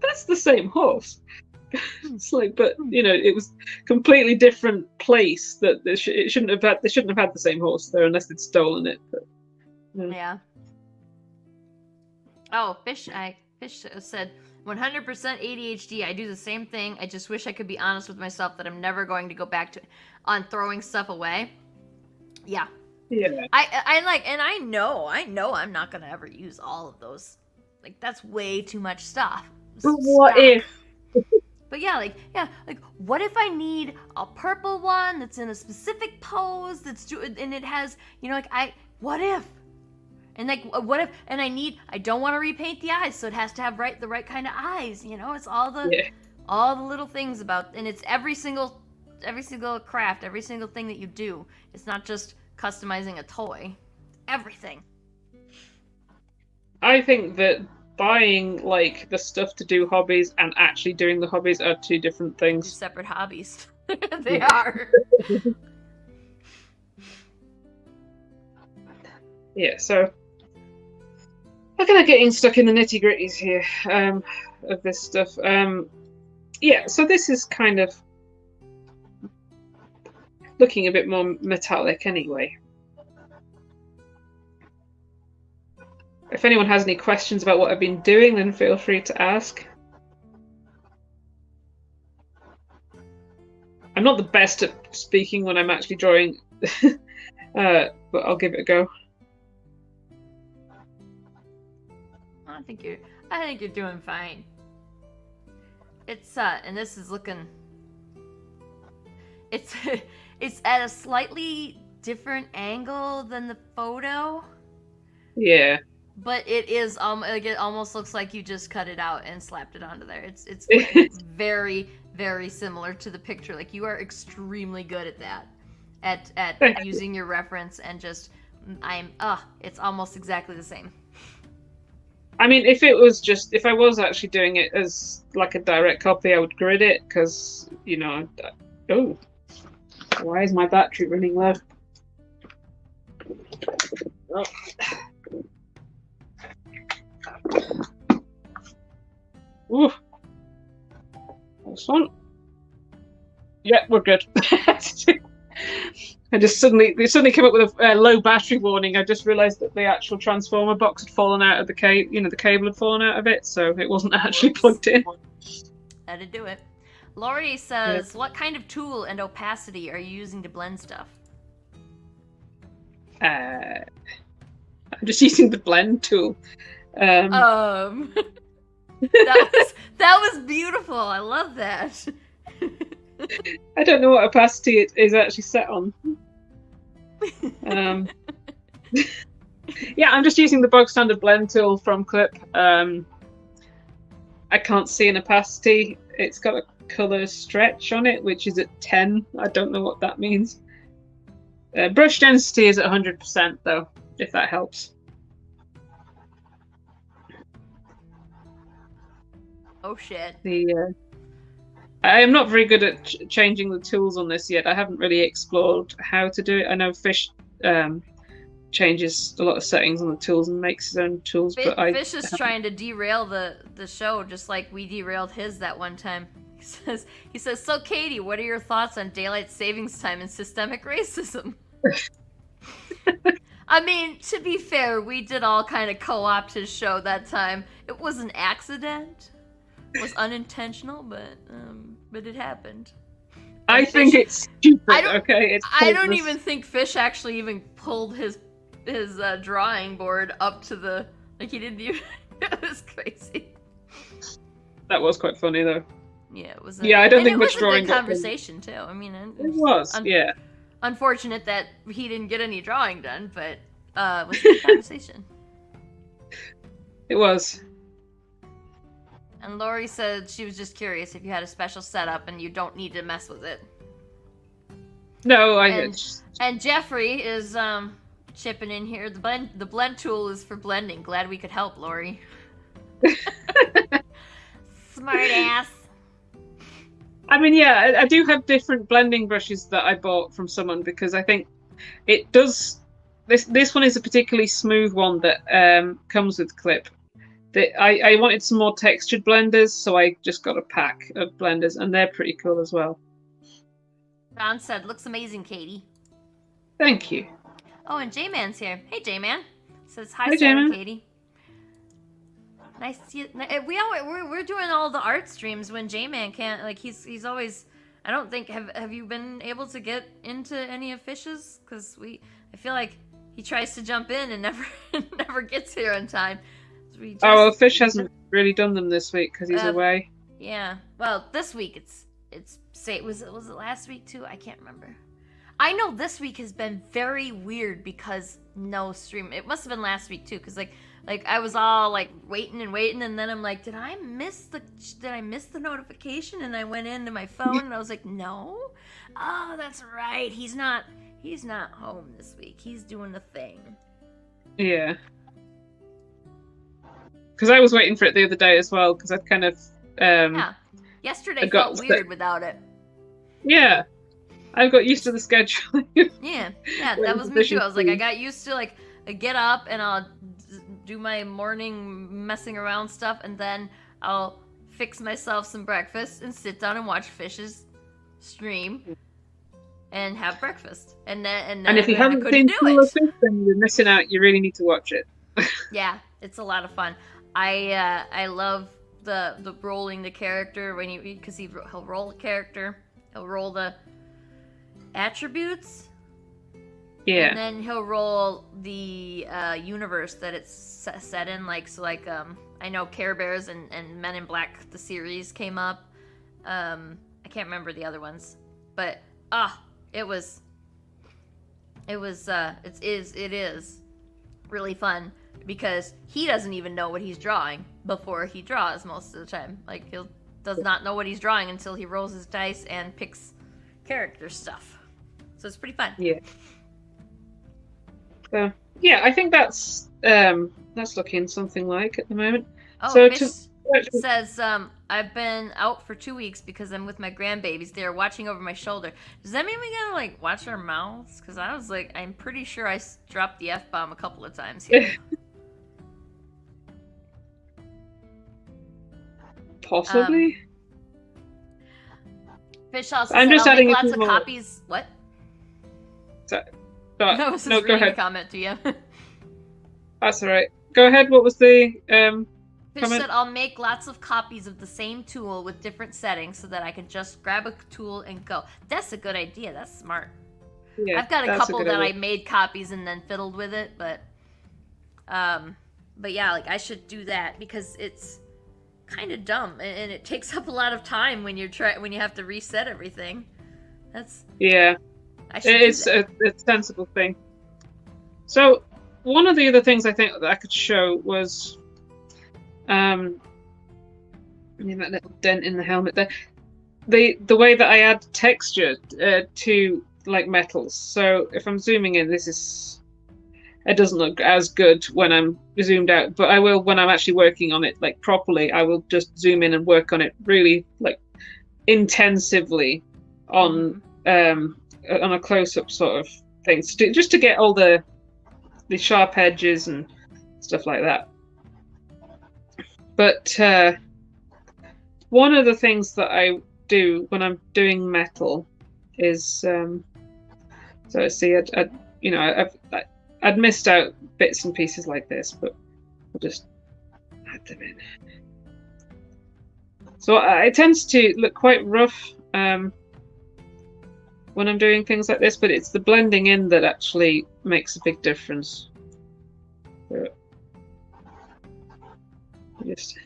that's the same horse. It's like, but it was completely different place. That they shouldn't have had the same horse there unless they'd stolen it. But, yeah. Oh, Fish said 100% ADHD. I do the same thing. I just wish I could be honest with myself that I'm never going to go back on throwing stuff away. Yeah. Yeah. I know I'm not gonna ever use all of those. Like, that's way too much stuff. But what if? But like what if I need a purple one that's in a specific pose and it has, what if? And like, what if? And I don't want to repaint the eyes, so it has to have the right kind of eyes. It's all the little things about, and it's every single craft, every single thing that you do. It's not just customizing a toy. Everything. I think that buying like the stuff to do hobbies and actually doing the hobbies are two different things. Two separate hobbies. They are. Yeah, so we're kind of getting stuck in the nitty gritties here of this stuff. Yeah, so this is kind of looking a bit more metallic anyway. If anyone has any questions about what I've been doing, then feel free to ask. I'm not the best at speaking when I'm actually drawing, but I'll give it a go. I think you're doing fine. It's and this is looking. It's at a slightly different angle than the photo. Yeah. But it is it almost looks like you just cut it out and slapped it onto there. It's very, very similar to the picture. Like, you are extremely good at that, at using your reference and just it's almost exactly the same. I mean, if I was actually doing it as like a direct copy, I would grid it because oh, why is my battery running low? Oh. Ooh. This one. Yeah, we're good. They suddenly came up with a low battery warning. I just realised that the actual transformer box had fallen out of the cable. The cable had fallen out of it, so it wasn't actually plugged in. Had to do it. Lori says, "What kind of tool and opacity are you using to blend stuff?" I'm just using the blend tool. That was beautiful. I love that. I don't know what opacity it is actually set on. Yeah, I'm just using the bog standard blend tool from Clip. I can't see an opacity. It's got a color stretch on it, which is at 10. I don't know what that means. Brush density is at 100% though, if that helps. Oh shit. I am not very good at changing the tools on this yet. I haven't really explored how to do it. I know Fish changes a lot of settings on the tools and makes his own tools, Fish is trying to derail the show, just like we derailed his that one time. He says, "So Katie, what are your thoughts on daylight savings time and systemic racism?" I mean, to be fair, we did all kind of co-opt his show that time. It was an accident. It was unintentional, but it happened. I think it's stupid. I don't even think Fish actually even pulled his drawing board up to the, like, he didn't even. It was crazy. That was quite funny though. Yeah, it was. I don't think much drawing. It was a good conversation too. I mean, it was. Yeah. Unfortunate that he didn't get any drawing done, but it was a good conversation. It was. And Lori said she was just curious if you had a special setup and you don't need to mess with it. No, And Jeffrey is chipping in here. The blend tool is for blending. Glad we could help, Lori. Smart ass. I mean, yeah, I do have different blending brushes that I bought from someone because I think it does. This one is a particularly smooth one that comes with Clip. I wanted some more textured blenders, so I just got a pack of blenders, and they're pretty cool as well. John said, "Looks amazing, Katie." Thank you. Oh, and J-Man's here. Hey, J-Man. Says, "Hi, Sarah, Katie." Nice to see you. We're doing all the art streams when J-Man can't. Like, he's always. I don't think have you been able to get into any of Fish's? Because I feel like he tries to jump in and never gets here in time. Fish hasn't really done them this week because he's away. Yeah. Well, this week it's was it last week too? I can't remember. I know this week has been very weird because no stream. It must have been last week too, because like I was all like waiting, and then I'm like, did I miss the notification? And I went into my phone and I was like, no. Oh, that's right. He's not home this week. He's doing the thing. Yeah. Because I was waiting for it the other day as well, because I'd kind of yesterday felt weird without it. Yeah. I've got used to the schedule. yeah, that was me too. I was like, I got used to, like, I get up and I'll do my morning messing around stuff, and then I'll fix myself some breakfast and sit down and watch Fish's stream and have breakfast. And if you haven't seen School of Fish, then you're missing out. You really need to watch it. Yeah, it's a lot of fun. I love the rolling the character because he'll roll the character, he'll roll the attributes, and then he'll roll the universe that it's set in. I know Care Bears and Men in Black the series came up. I can't remember the other ones, but it is really fun. Because he doesn't even know what he's drawing before he draws most of the time. Like, he does not know what he's drawing until he rolls his dice and picks character stuff. So it's pretty fun. Yeah. I think that's looking something like at the moment. Oh, so Mitch says, I've been out for 2 weeks because I'm with my grandbabies. They're watching over my shoulder. Does that mean we gotta, like, watch our mouths? Because I was like, I'm pretty sure I dropped the F-bomb a couple of times here. Possibly. Fish also I'm said, just I'll adding make lots of copies. What? I was just no, go reading a ahead. comment to you. That's all right. Go ahead. What was the Fish comment? said, I'll make lots of copies of the same tool with different settings so that I can just grab a tool and go. That's a good idea. That's smart. Yeah, I've got a that's couple good that idea. I made copies and then fiddled with it, but yeah, like I should do that because it's kind of dumb and it takes up a lot of time when when you have to reset everything. Yeah, I should it's do that. a sensible thing. So one of the other things I think that I could show was I mean, that little dent in the helmet there. The way that I add texture to like metals. So if I'm zooming in, it doesn't look as good when I'm zoomed out, but I will when I'm actually working on it like properly. I will just zoom in and work on it really like intensively on a close-up sort of thing, just to get all the sharp edges and stuff like that. But one of the things that I do when I'm doing metal is so see, I'd missed out bits and pieces like this, but I'll just add them in. So it tends to look quite rough when I'm doing things like this, but it's the blending in that actually makes a big difference. So just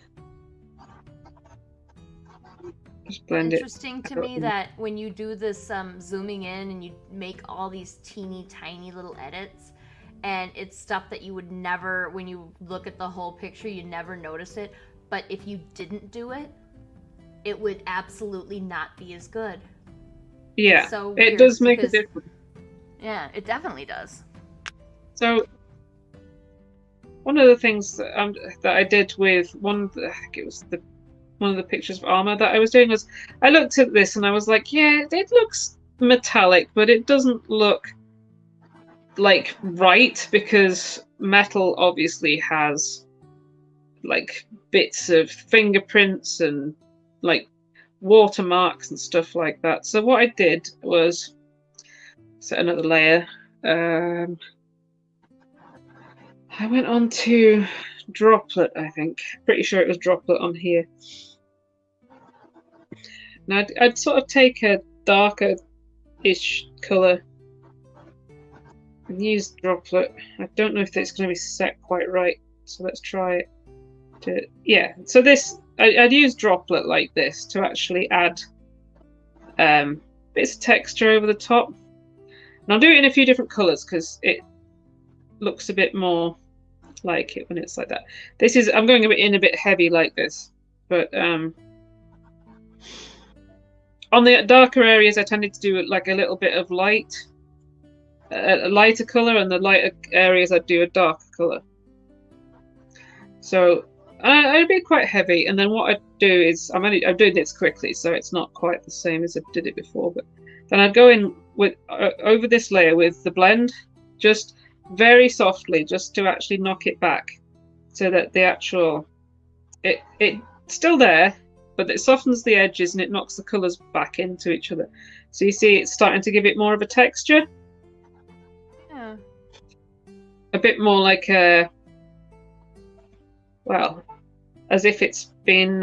blend Interesting to me that when you do this zooming in and you make all these teeny tiny little edits, and it's stuff that you would never, when you look at the whole picture, you never notice it, but if you didn't do it, it would absolutely not be as good. Yeah, so it does make a difference. Yeah, it definitely does. So one of the things that I did with I think it was one of the pictures of armor that I was doing was I looked at this and I was like, yeah, it looks metallic, but it doesn't look like right, because metal obviously has like bits of fingerprints and like watermarks and stuff like that. So what I did was set another layer. I went on to Droplet, I think. Pretty sure it was Droplet on here. Now I'd sort of take a darker-ish colour and use Droplet. I don't know if it's going to be set quite right, so let's try it. Yeah, so this I'd use Droplet like this to actually add bits of texture over the top. And I'll do it in a few different colours because it looks a bit more like it when it's like that. I'm going a bit heavy like this, but on the darker areas I tended to do like a little bit of a lighter colour, and the lighter areas I'd do a darker colour. So I'd be quite heavy, and then what I'd do is I'm doing this quickly, so it's not quite the same as I did it before, but then I'd go in with over this layer with the blend, just very softly, just to actually knock it back, so that the actual it's still there, but it softens the edges and it knocks the colours back into each other. So you see it's starting to give it more of a texture. Yeah. A bit more like a, well, as if it's been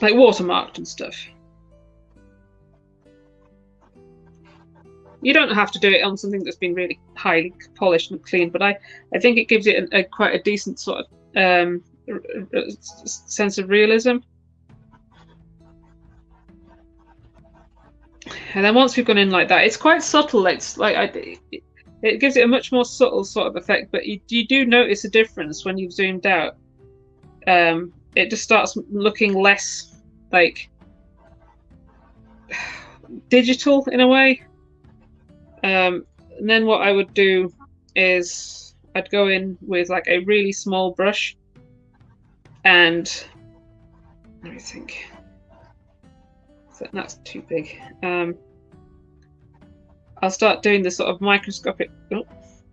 like watermarked and stuff. You don't have to do it on something that's been really highly polished and clean, but I think it gives it quite a decent sort of sense of realism. And then once we've gone in like that, it's quite subtle. It's like it gives it a much more subtle sort of effect, but you do notice a difference when you've zoomed out. It just starts looking less like digital in a way. And then what I would do is I'd go in with like a really small brush, and let me think. So that's too big. I'll start doing the sort of microscopic. Oh,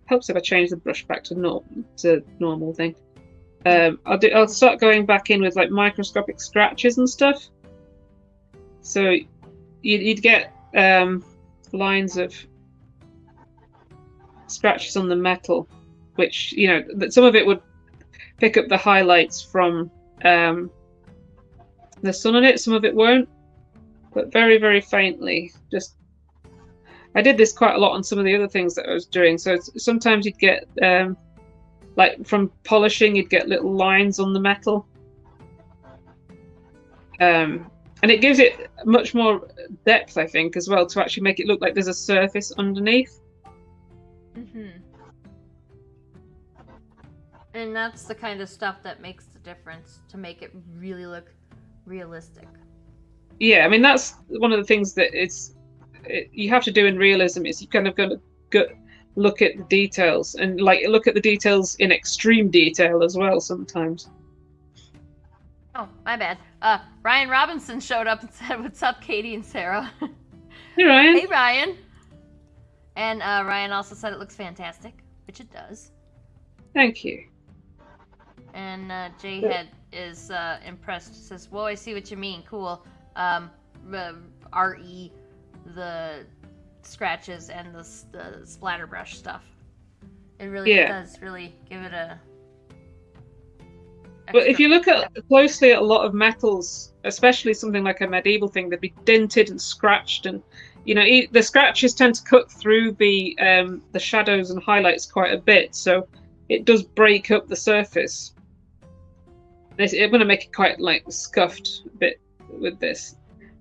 helps if I change the brush back to normal thing. I'll start going back in with like microscopic scratches and stuff. So you'd get lines of scratches on the metal, which, you know, that some of it would pick up the highlights from the sun on it, some of it won't, but very, very faintly. Just, I did this quite a lot on some of the other things that I was doing. So sometimes you'd get, like from polishing, you'd get little lines on the metal. And it gives it much more depth, I think, as well, to actually make it look like there's a surface underneath. And that's the kind of stuff that makes the difference, to make it really look realistic. Yeah, I mean, that's one of the things that you have to do in realism, is you kind of got to look at the details, and like look at the details in extreme detail as well sometimes. Oh, my bad. Ryan Robinson showed up and said, "What's up, Katie and Sarah?" Hey, Ryan. Hey, Ryan. And Ryan also said it looks fantastic, which it does. Thank you. And J-Head is impressed. Says, "Whoa, I see what you mean. Cool. RE, the scratches and the splatter brush stuff. It really does really give it a." But if you look closely at a lot of metals, especially something like a medieval thing, they'd be dinted and scratched, and you know the scratches tend to cut through the shadows and highlights quite a bit, so it does break up the surface. It's going to make it quite like scuffed a bit with this.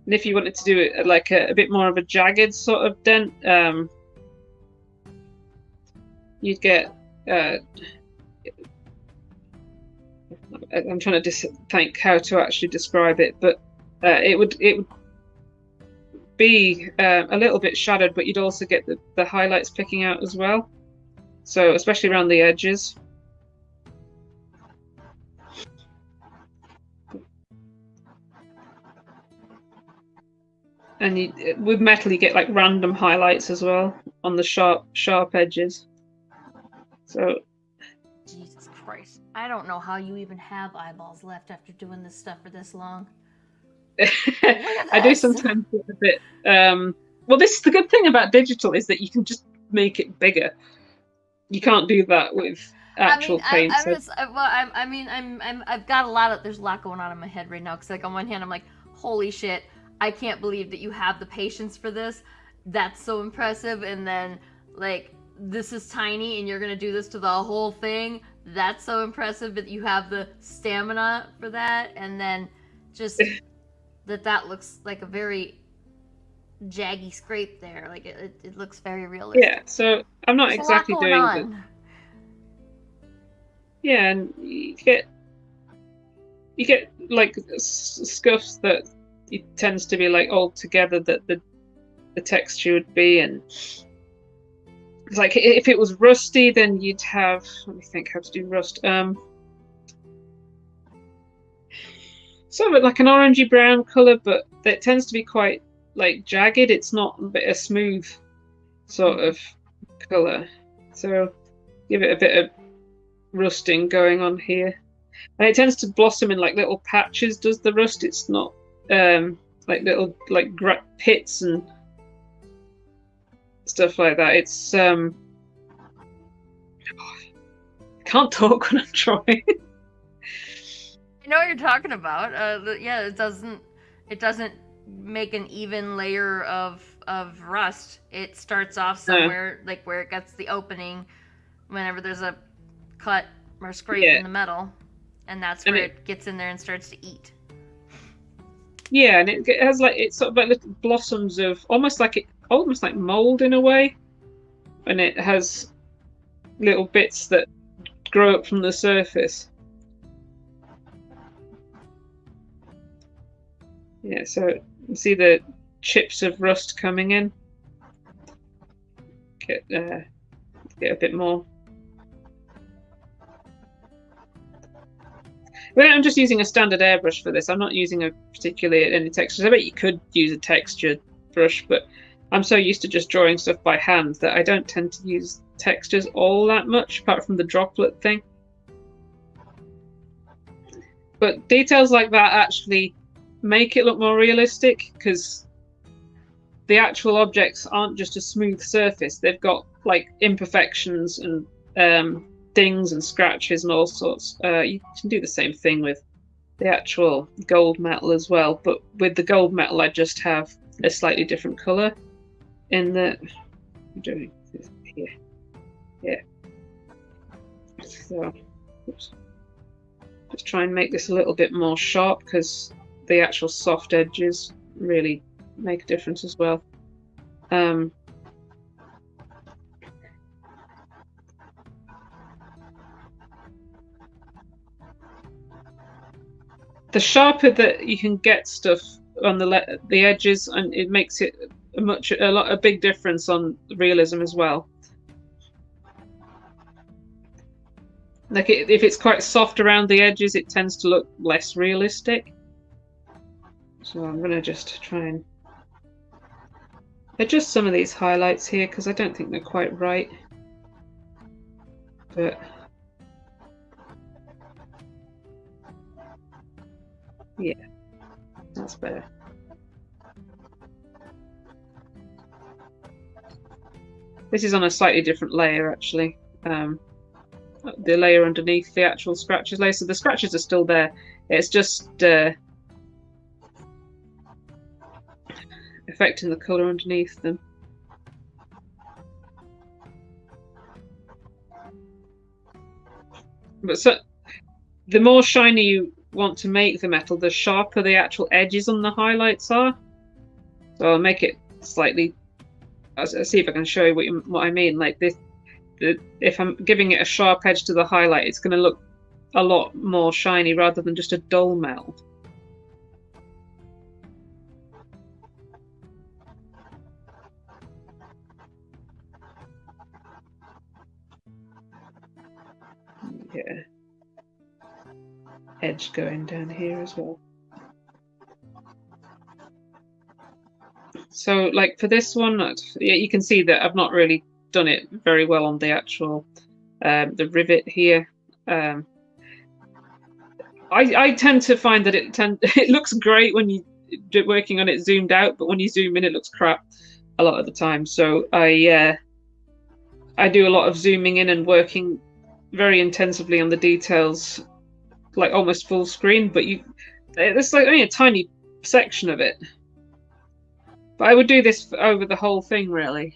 And if you wanted to do it like a bit more of a jagged sort of dent, you'd get. I'm trying to think how to actually describe it, but it would be a little bit shadowed, but you'd also get the highlights picking out as well. So especially around the edges. And with metal, you get like random highlights as well on the sharp edges. So. Jesus Christ. I don't know how you even have eyeballs left after doing this stuff for this long. I do sometimes get a bit. Well, this is the good thing about digital, is that you can just make it bigger. You can't do that with actual paint. I've got there's a lot going on in my head right now, because like on one hand I'm like, holy shit, I can't believe that you have the patience for this. That's so impressive. And then like, this is tiny and you're gonna do this to the whole thing. That's so impressive that you have the stamina for that. And then just that looks like a very jaggy scrape there. Like it looks very realistic. Yeah, so I'm not exactly doing that. Yeah, and you get like scuffs that it tends to be like all together, that the texture would be, and it's like if it was rusty, then you'd have, let me think how to do rust. Sort of like an orangey brown color, but it tends to be quite like jagged. It's not a smooth sort of color. So give it a bit of rusting going on here, and it tends to blossom in like little patches. Does the rust? It's not like little like pits and stuff like that. It's I can't talk when I'm drawing. I know what you're talking about. Yeah, it doesn't make an even layer of rust. It starts off somewhere like where it gets the opening whenever there's a cut or scrape in the metal, and that's where it gets in there and starts to eat. Yeah, and it has like, it's sort of like little blossoms of almost like mold in a way, and it has little bits that grow up from the surface. Yeah, so you see the chips of rust coming in. Get a bit more. But I'm just using a standard airbrush for this. I'm not using particularly any textures. I bet you could use a textured brush, but I'm so used to just drawing stuff by hand that I don't tend to use textures all that much, apart from the droplet thing. But details like that actually make it look more realistic, because the actual objects aren't just a smooth surface. They've got like imperfections and dings and scratches and all sorts. You can do the same thing with the actual gold metal as well, but with the gold metal I just have a slightly different color in the doing here. Yeah. So oops. Just try and make this a little bit more sharp because the actual soft edges really make a difference as well. The sharper that you can get stuff on the edges, and it makes it a big difference on realism as well. Like if it's quite soft around the edges, it tends to look less realistic. So I'm gonna just try and adjust some of these highlights here because I don't think they're quite right. But yeah, that's better. This is on a slightly different layer actually. The layer underneath the actual scratches layer. So the scratches are still there. It's just affecting the colour underneath them. But so the more shiny you want to make the metal, the sharper the actual edges on the highlights are. So I'll make it slightly. I'll see if I can show you what I mean. Like this, if I'm giving it a sharp edge to the highlight, it's going to look a lot more shiny rather than just a dull metal. Yeah. Edge going down here as well. So like for this one, yeah, you can see that I've not really done it very well on the actual the rivet here. I tend to find that it looks great when you do working on it zoomed out, but when you zoom in, it looks crap a lot of the time. So I do a lot of zooming in and working very intensively on the details, like almost full screen. But it's like only a tiny section of it. But I would do this over the whole thing, really.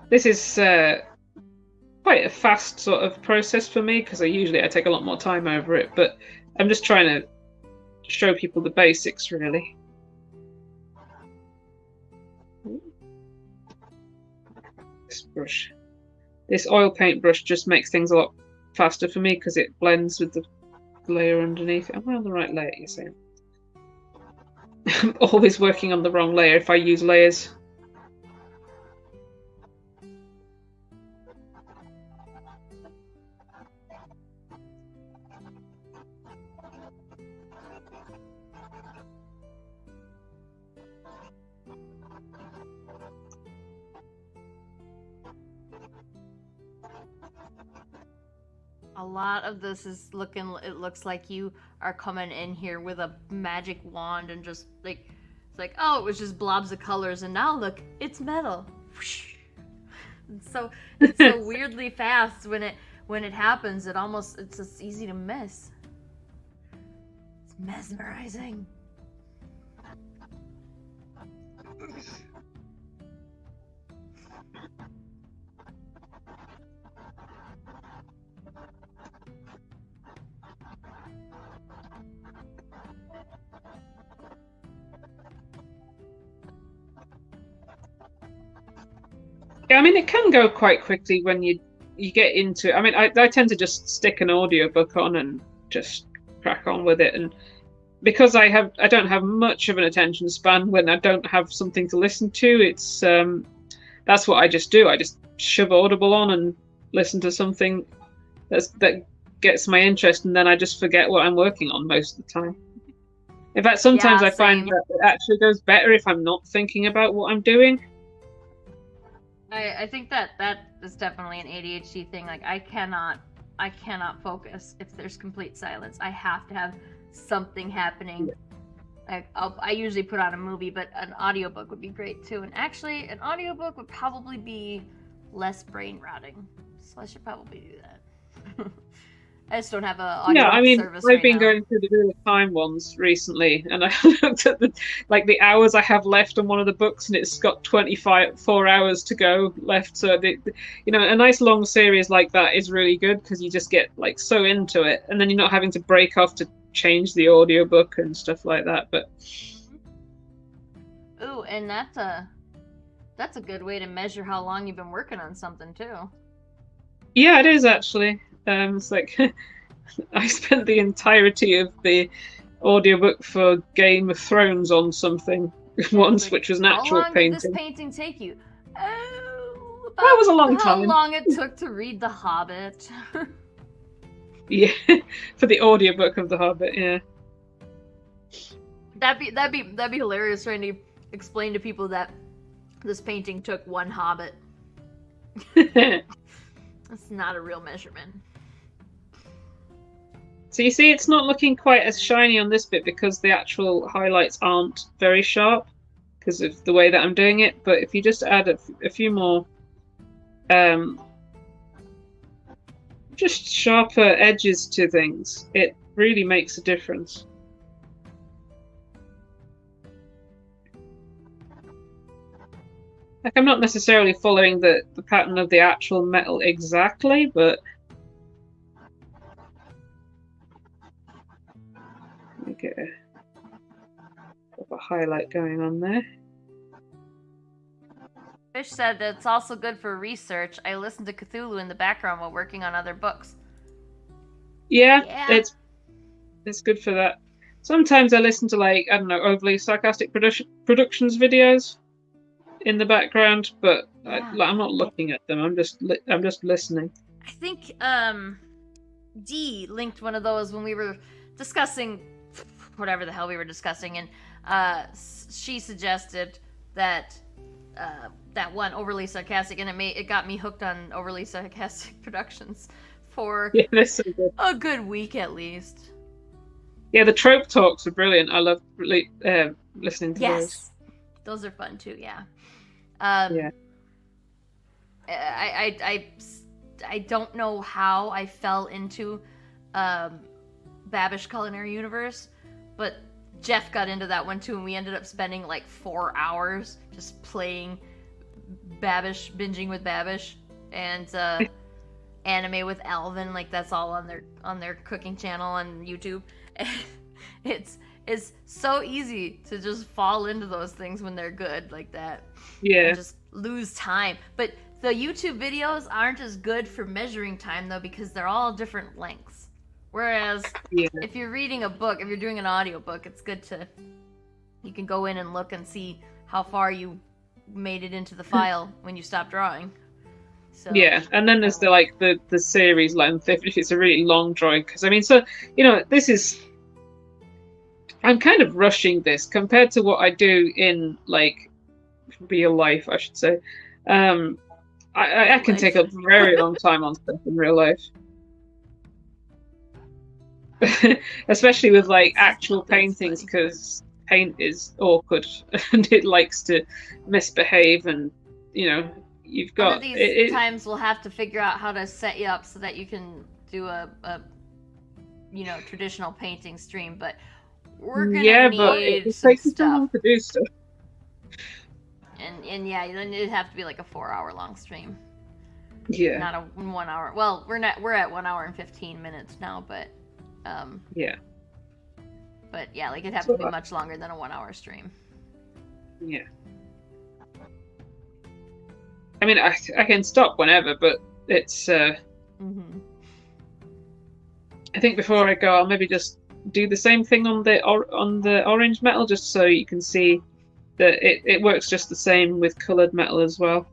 This is quite a fast sort of process for me because I take a lot more time over it, but I'm just trying to show people the basics, really. This brush, this oil paint brush, just makes things a lot faster for me because it blends with the layer underneath. Am I on the right layer, you're saying? I'm always working on the wrong layer if I use layers. A lot of this is it looks like you are coming in here with a magic wand and just like, it's like, oh, it was just blobs of colors, and now look, it's metal. It's so weirdly fast when it happens. It's just easy to miss. It's mesmerizing. Yeah, I mean, it can go quite quickly when you get into it. I mean, I tend to just stick an audiobook on and just crack on with it. And because I don't have much of an attention span when I don't have something to listen to, it's that's what I just do. I just shove Audible on and listen to something that gets my interest, and then I just forget what I'm working on most of the time. In fact, sometimes Yeah, I find same. that it actually goes better if I'm not thinking about what I'm doing. I think that is definitely an ADHD thing. Like I cannot focus if there's complete silence. I have to have something happening. Like I usually put on a movie, but an audiobook would be great too. And actually, an audiobook would probably be less brain rotting. So I should probably do that. I just don't have a Yeah, I audiobook mean, service I've right been now. going through the Wheel of Time ones recently, and I looked at the hours I have left on one of the books, and it's got 4 hours to go left. So a nice long series like that is really good because you just get like so into it, and then you're not having to break off to change the audiobook and stuff like that. But ooh, and that's a good way to measure how long you've been working on something too. yeah, it is actually. It's like I spent the entirety of the audiobook for Game of Thrones on something once, Like, which was an how actual long did this painting. painting take you? Oh, That was a long about how time. long it took to read The Hobbit. Yeah, for the audiobook of The Hobbit, yeah. That'd be hilarious trying to explain to people that this painting took one Hobbit. That's not a real measurement. So you see, it's not looking quite as shiny on this bit because the actual highlights aren't very sharp because of the way that I'm doing it. But if you just add a few more just sharper edges to things, it really makes a difference. Like, I'm not necessarily following the pattern of the actual metal exactly, but let me get a highlight going on there. Fish said that it's also good for research. I listen to Cthulhu in the background while working on other books. Yeah. It's good for that. Sometimes I listen to, like, I don't know, overly sarcastic productions videos in the background, but Yeah. I'm not looking at them. I'm just listening. I think Dee linked one of those when we were discussing whatever the hell we were discussing, and she suggested that that one, overly sarcastic, and it got me hooked on overly sarcastic productions for so good. a good week at least. Yeah, the trope talks are brilliant. I love listening to those. Those are fun too. Yeah. Yeah. I don't know how I fell into Babish Culinary Universe, but Jeff got into that one too, and we ended up spending like 4 hours just playing Babish, binging with Babish, and anime with Alvin. Like, that's all on their cooking channel on YouTube. It's so easy to just fall into those things when they're good like that. Yeah. And just lose time. But the YouTube videos aren't as good for measuring time though, because they're all different lengths. Whereas if you're reading a book, if you're doing an audiobook, it's good you can go in and look and see how far you made it into the file when you stop drawing. So, yeah, and then there's the series length if it's a really long drawing. Because I mean, so I'm kind of rushing this compared to what I do in like real life, I should say. I can take a very long time on stuff in real life. Especially with like actual paintings, because paint is awkward and it likes to misbehave, and you've got one of these times we'll have to figure out how to set you up so that you can do a traditional painting stream, but we're gonna need some takes so long to do stuff. And yeah, then it'd have to be like a 4-hour long stream. Yeah. Not a 1 hour. Well, we're at 1 hour and 15 minutes now, but yeah. But yeah, like it'd have to be much longer than a 1 hour stream. Yeah. I mean, I can stop whenever, but it's I think before I go, I'll maybe just do the same thing on the orange metal, just so you can see that it works just the same with coloured metal as well.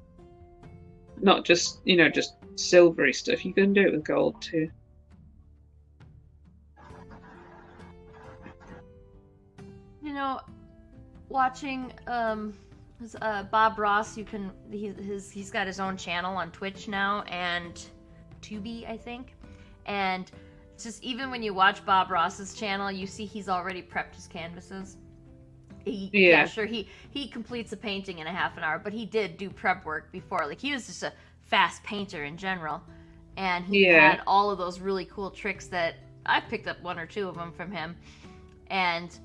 Not just just silvery stuff. You can do it with gold too. watching Bob Ross, he's got his own channel on Twitch now and Tubi, I think. And just even when you watch Bob Ross's channel, you see he's already prepped his canvases. Sure, he completes a painting in a half an hour, but he did do prep work before. Like, he was just a fast painter in general, and he had all of those really cool tricks that I've picked up one or two of them from him, and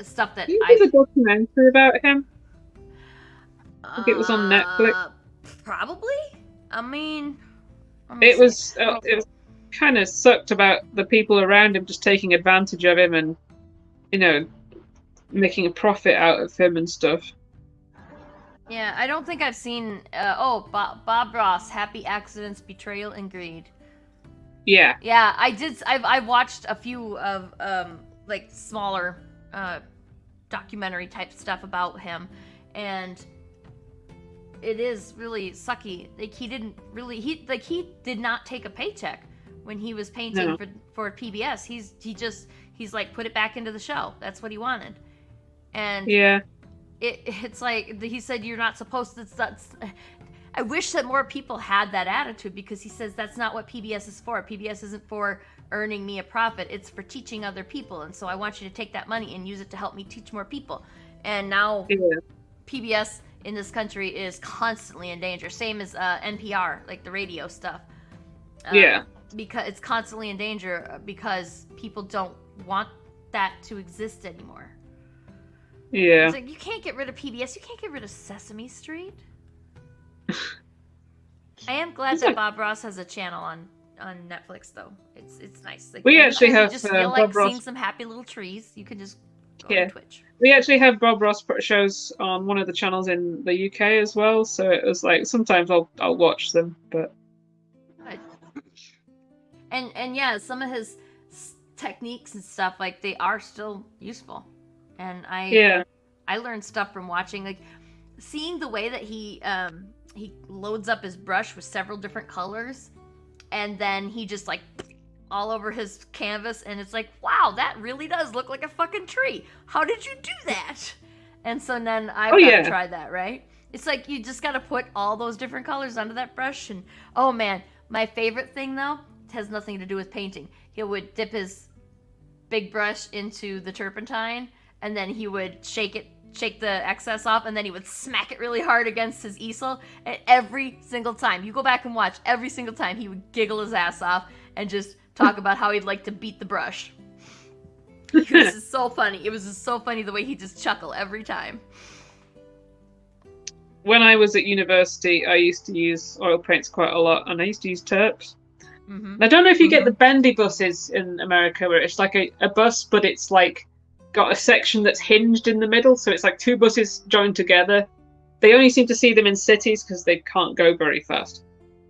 stuff that I did a documentary about him. I think it was on Netflix. Probably. I mean, it was kind of sucked about the people around him just taking advantage of him and, making a profit out of him and stuff. Yeah, I don't think I've seen. Bob Ross, Happy Accidents, Betrayal, and Greed. Yeah. Yeah, I did. I've watched a few of like smaller documentary type stuff about him, and it is really sucky. Like, he did not take a paycheck when he was painting for PBS. He's like, put it back into the show. That's what he wanted. And it's like he said, you're not supposed to. I wish that more people had that attitude, because he says that's not what PBS is for. PBS isn't for earning me a profit. It's for teaching other people. And so I want you to take that money and use it to help me teach more people. And now PBS in this country is constantly in danger. Same as NPR, like the radio stuff. Because it's constantly in danger because people don't want that to exist anymore. Yeah. It's like, you can't get rid of PBS. You can't get rid of Sesame Street. I am glad that Bob Ross has a channel on Netflix, though. It's nice. Like, we actually have. You just feel like seeing some happy little trees. You can just go to Twitch. We actually have Bob Ross shows on one of the channels in the UK as well. So it was like, sometimes I'll watch them, but. And yeah, some of his techniques and stuff, like, they are still useful. And I learned stuff from watching, like, seeing the way that he loads up his brush with several different colors, and then he just, like, all over his canvas, and it's like, wow, that really does look like a fucking tree. How did you do that? And so then I've got to try that, right? It's like, you just got to put all those different colors onto that brush, and oh man, my favorite thing, though, it has nothing to do with painting. He would dip his big brush into the turpentine, and then he would shake the excess off, and then he would smack it really hard against his easel. And every single time, you go back and watch, every single time he would giggle his ass off and just talk about how he'd like to beat the brush. It was just so funny. It was just so funny the way he just chuckled every time. When I was at university, I used to use oil paints quite a lot, and I used to use Terps. Mm-hmm. I don't know if you get the bendy buses in America, where it's like a bus, but it's like got a section that's hinged in the middle, so it's like two buses joined together. They only seem to see them in cities because they can't go very fast.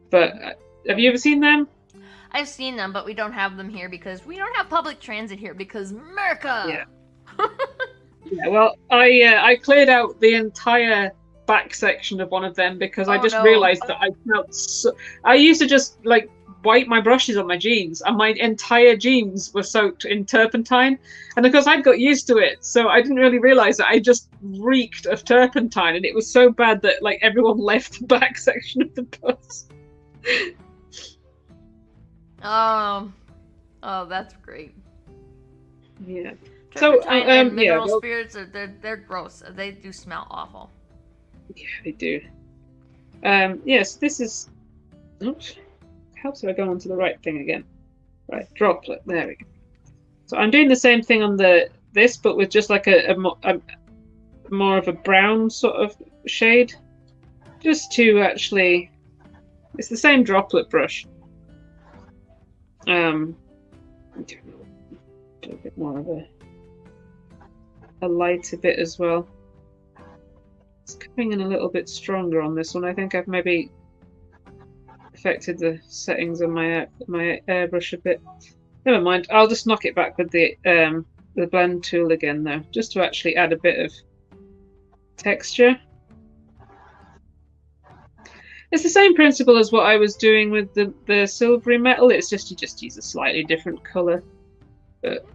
But have you ever seen them? I've seen them, but we don't have them here because we don't have public transit here, because America. Yeah. Yeah. Well, I cleared out the entire back section of one of them because I just realised that I felt. I used to just like wipe my brushes on my jeans, and my entire jeans were soaked in turpentine, and of course I'd got used to it, so I didn't really realise that I just reeked of turpentine, and it was so bad that like everyone left the back section of the bus. Oh, that's great. Yeah. Turpentine and mineral spirits they're gross. They do smell awful. Yeah, they do. Yes, this is. Oops. Helps if I go onto the right thing again. Right, droplet. There we go. So I'm doing the same thing on this, but with just like a more of a brown sort of shade, just to actually. It's the same droplet brush. Do a bit more of a lighter bit as well. It's coming in a little bit stronger on this one. I think I've maybe affected the settings on my airbrush a bit. Never mind. I'll just knock it back with the blend tool again, though, just to actually add a bit of texture. It's the same principle as what I was doing with the silvery metal. It's just you just use a slightly different color, but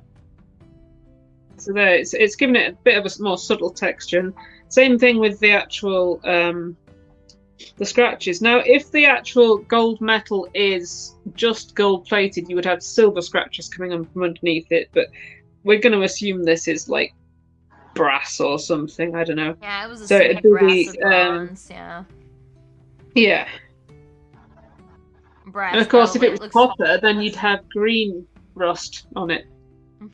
So there, it's given it a bit of a more subtle texture. And same thing with the actual the scratches. Now, if the actual gold metal is just gold plated, you would have silver scratches coming on from underneath it. But we're going to assume this is like brass or something. I don't know. Yeah, it was a so it'd brass or bronze. Yeah. Yeah. Brass. And of course, if it was copper, then you'd have green rust on it.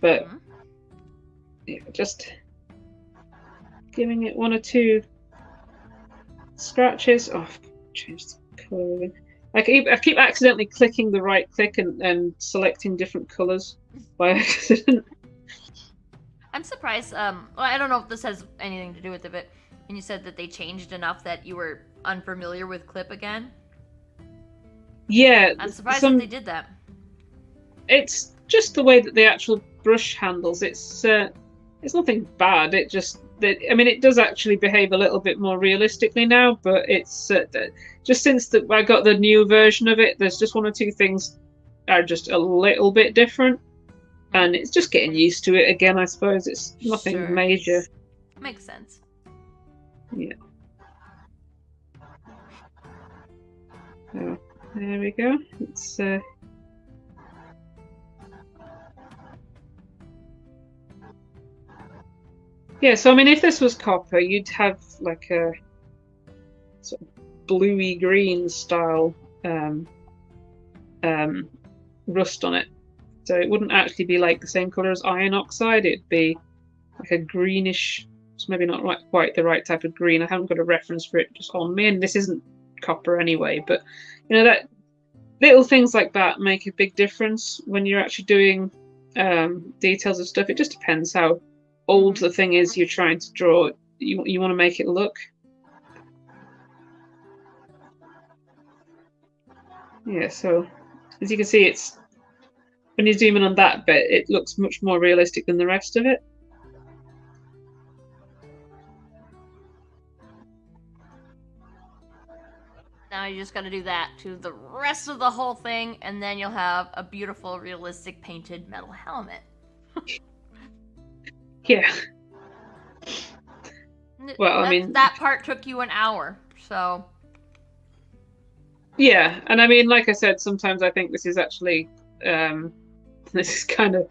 But yeah, just giving it 1 or 2 scratches. Oh, I've changed the colour again. I keep accidentally clicking the right click and selecting different colours by accident. I'm surprised. Well, I don't know if this has anything to do with it, but when you said that they changed enough that you were unfamiliar with clip again. Yeah, I'm surprised that they did that. It's just the way that the actual brush handles. It's nothing bad. It just, I mean, it does actually behave a little bit more realistically now. But it's just since I got the new version of it, there's just 1 or 2 things are just a little bit different, and it's just getting used to it again. I suppose it's nothing major. Makes sense. Yeah. So, there we go. It's yeah, so I mean, if this was copper, you'd have like a sort of bluey green style rust on it. So it wouldn't actually be like the same colour as iron oxide. It'd be like a greenish. It's maybe not quite the right type of green. I haven't got a reference for it just on me, and this isn't copper anyway. But you know, that little things like that make a big difference when you're actually doing details of stuff. It just depends how old the thing is you're trying to draw. You want to make it look. Yeah, so as you can see, it's when you zoom in on that bit, it looks much more realistic than the rest of it. Now you just got to do that to the rest of the whole thing, and then you'll have a beautiful, realistic painted metal helmet. Yeah. Well, I mean, that part took you an hour, so. Yeah, and I mean, like I said, sometimes I think this is actually this is kind of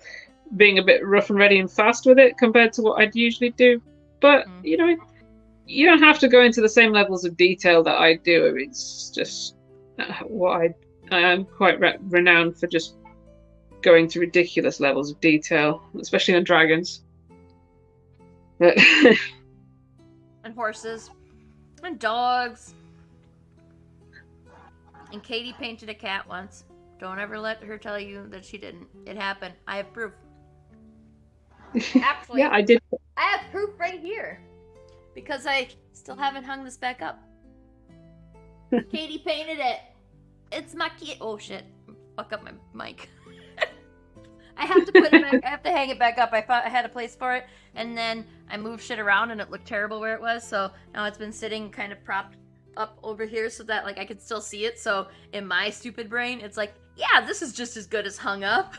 being a bit rough and ready and fast with it compared to what I'd usually do. But you know, you don't have to go into the same levels of detail that I do. It's just what I am quite renowned for, just going to ridiculous levels of detail, especially on dragons. And horses. And dogs. And Katy painted a cat once. Don't ever let her tell you that she didn't. It happened. I have proof. Actually, yeah, I did. I have proof right here. Because I still haven't hung this back up. Katy painted it. It's my kid. Oh shit. Fuck up my mic. I have to put it back. I have to hang it back up. I thought I had a place for it, and then I moved shit around, and it looked terrible where it was. So now it's been sitting kind of propped up over here, so that like I could still see it. So in my stupid brain, it's like, yeah, this is just as good as hung up.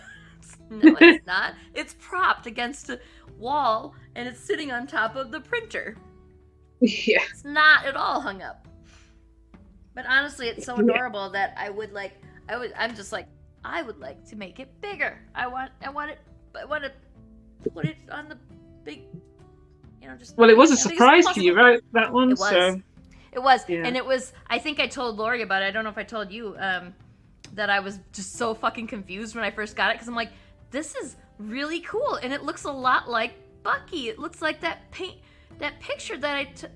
No, it's not. It's propped against a wall, and it's sitting on top of the printer. Yeah. It's not at all hung up. But honestly, it's so adorable that I'm just like, I would like to make it bigger. I want to put it on the big, just. Well, it was a surprise for you, right? That one. It was. So. It was, yeah. And it was. I think I told Lori about it. I don't know if I told you that I was just so fucking confused when I first got it, because I'm like, this is really cool, and it looks a lot like Bucky. It looks like that picture that I took.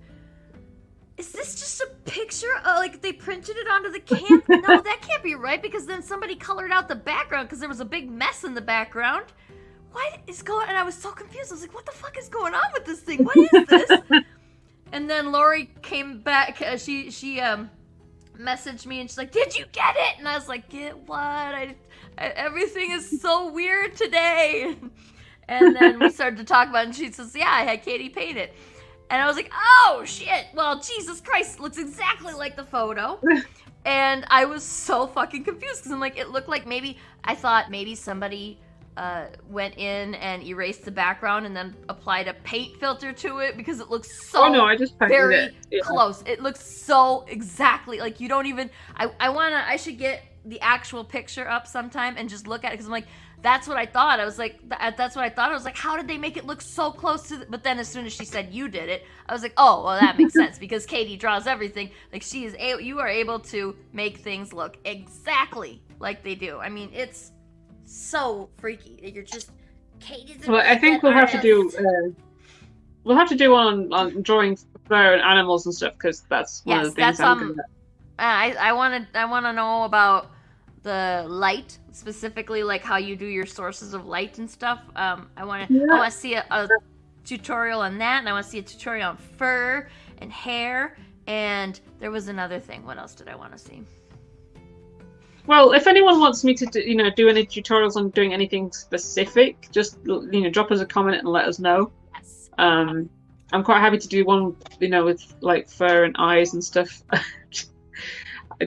Is this just a picture? Like they printed it onto the can? No, that can't be right, because then somebody colored out the background because there was a big mess in the background. What is going on? And I was so confused. I was like, what the fuck is going on with this thing? What is this? And then Lori came back. She messaged me and she's like, did you get it? And I was like, get what? Everything is so weird today. And then we started to talk about it, and she says, yeah, I had Katy paint it. And I was like, oh, shit. Well, Jesus Christ, it looks exactly like the photo. And I was so fucking confused, because I'm like, it looked like I thought maybe somebody went in and erased the background and then applied a paint filter to it because it looks so I just very it. close. It looks so exactly like you don't even. I should get the actual picture up sometime and just look at it because I'm like, that's what I thought. I was like, that's what I thought. I was like, how did they make it look so close to? But then as soon as she said you did it, I was like, oh, well, that makes sense because Katy draws everything. Like you are able to make things look exactly like they do. I mean, it's so freaky. You're just Katy's. Well, I think we'll have to do. We'll have to do on drawing fur and animals and stuff because that's one of the things I'm good at. I want to know about the light, specifically like how you do your sources of light and stuff. I want to see a tutorial on that, and I want to see a tutorial on fur and hair, and there was another thing. What else did I want to see? Well, if anyone wants me to do any tutorials on doing anything specific, just drop us a comment and let us know. Yes. I'm quite happy to do one with like fur and eyes and stuff.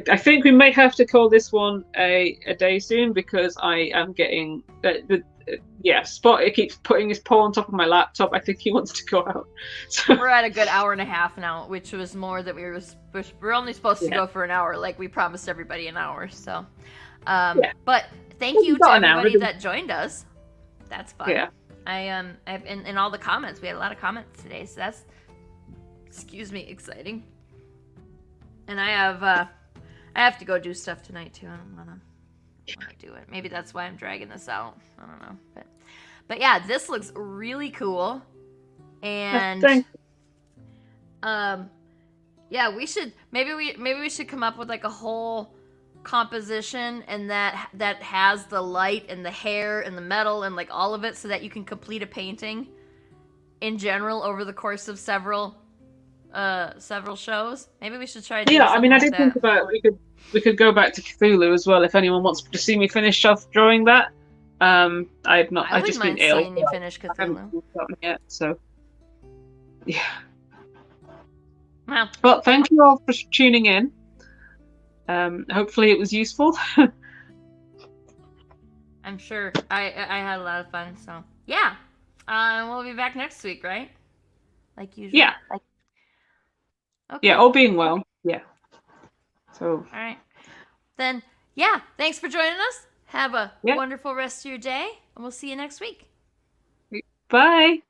I think we may have to call this one a day soon because I am getting Spot. It keeps putting his paw on top of my laptop. I think he wants to go out. So, we're at a good hour and a half now, which was more that we're only supposed to go for an hour, like we promised everybody an hour. So, but thank you to everybody that joined us. That's fun. Yeah. I've in all the comments. We had a lot of comments today, so that's exciting. And I have to go do stuff tonight too. I don't wanna do it. Maybe that's why I'm dragging this out. I don't know, but yeah, this looks really cool. And yeah, we should maybe we should come up with like a whole composition and that has the light and the hair and the metal and like all of it, so that you can complete a painting in general over the course of several shows. Maybe we should try to do I mean, I did think about we could go back to Cthulhu as well if anyone wants to see me finish off drawing that. I've just been ill. Seeing you finish Cthulhu. I haven't gotten yet, so yeah. Well, but thank you all for tuning in. Hopefully it was useful. I'm sure I had a lot of fun. So yeah, we'll be back next week, right? Like usual. Yeah. Okay. Yeah, all being well. Yeah. So. All right. Then, yeah, thanks for joining us. Have a wonderful rest of your day, and we'll see you next week. Bye.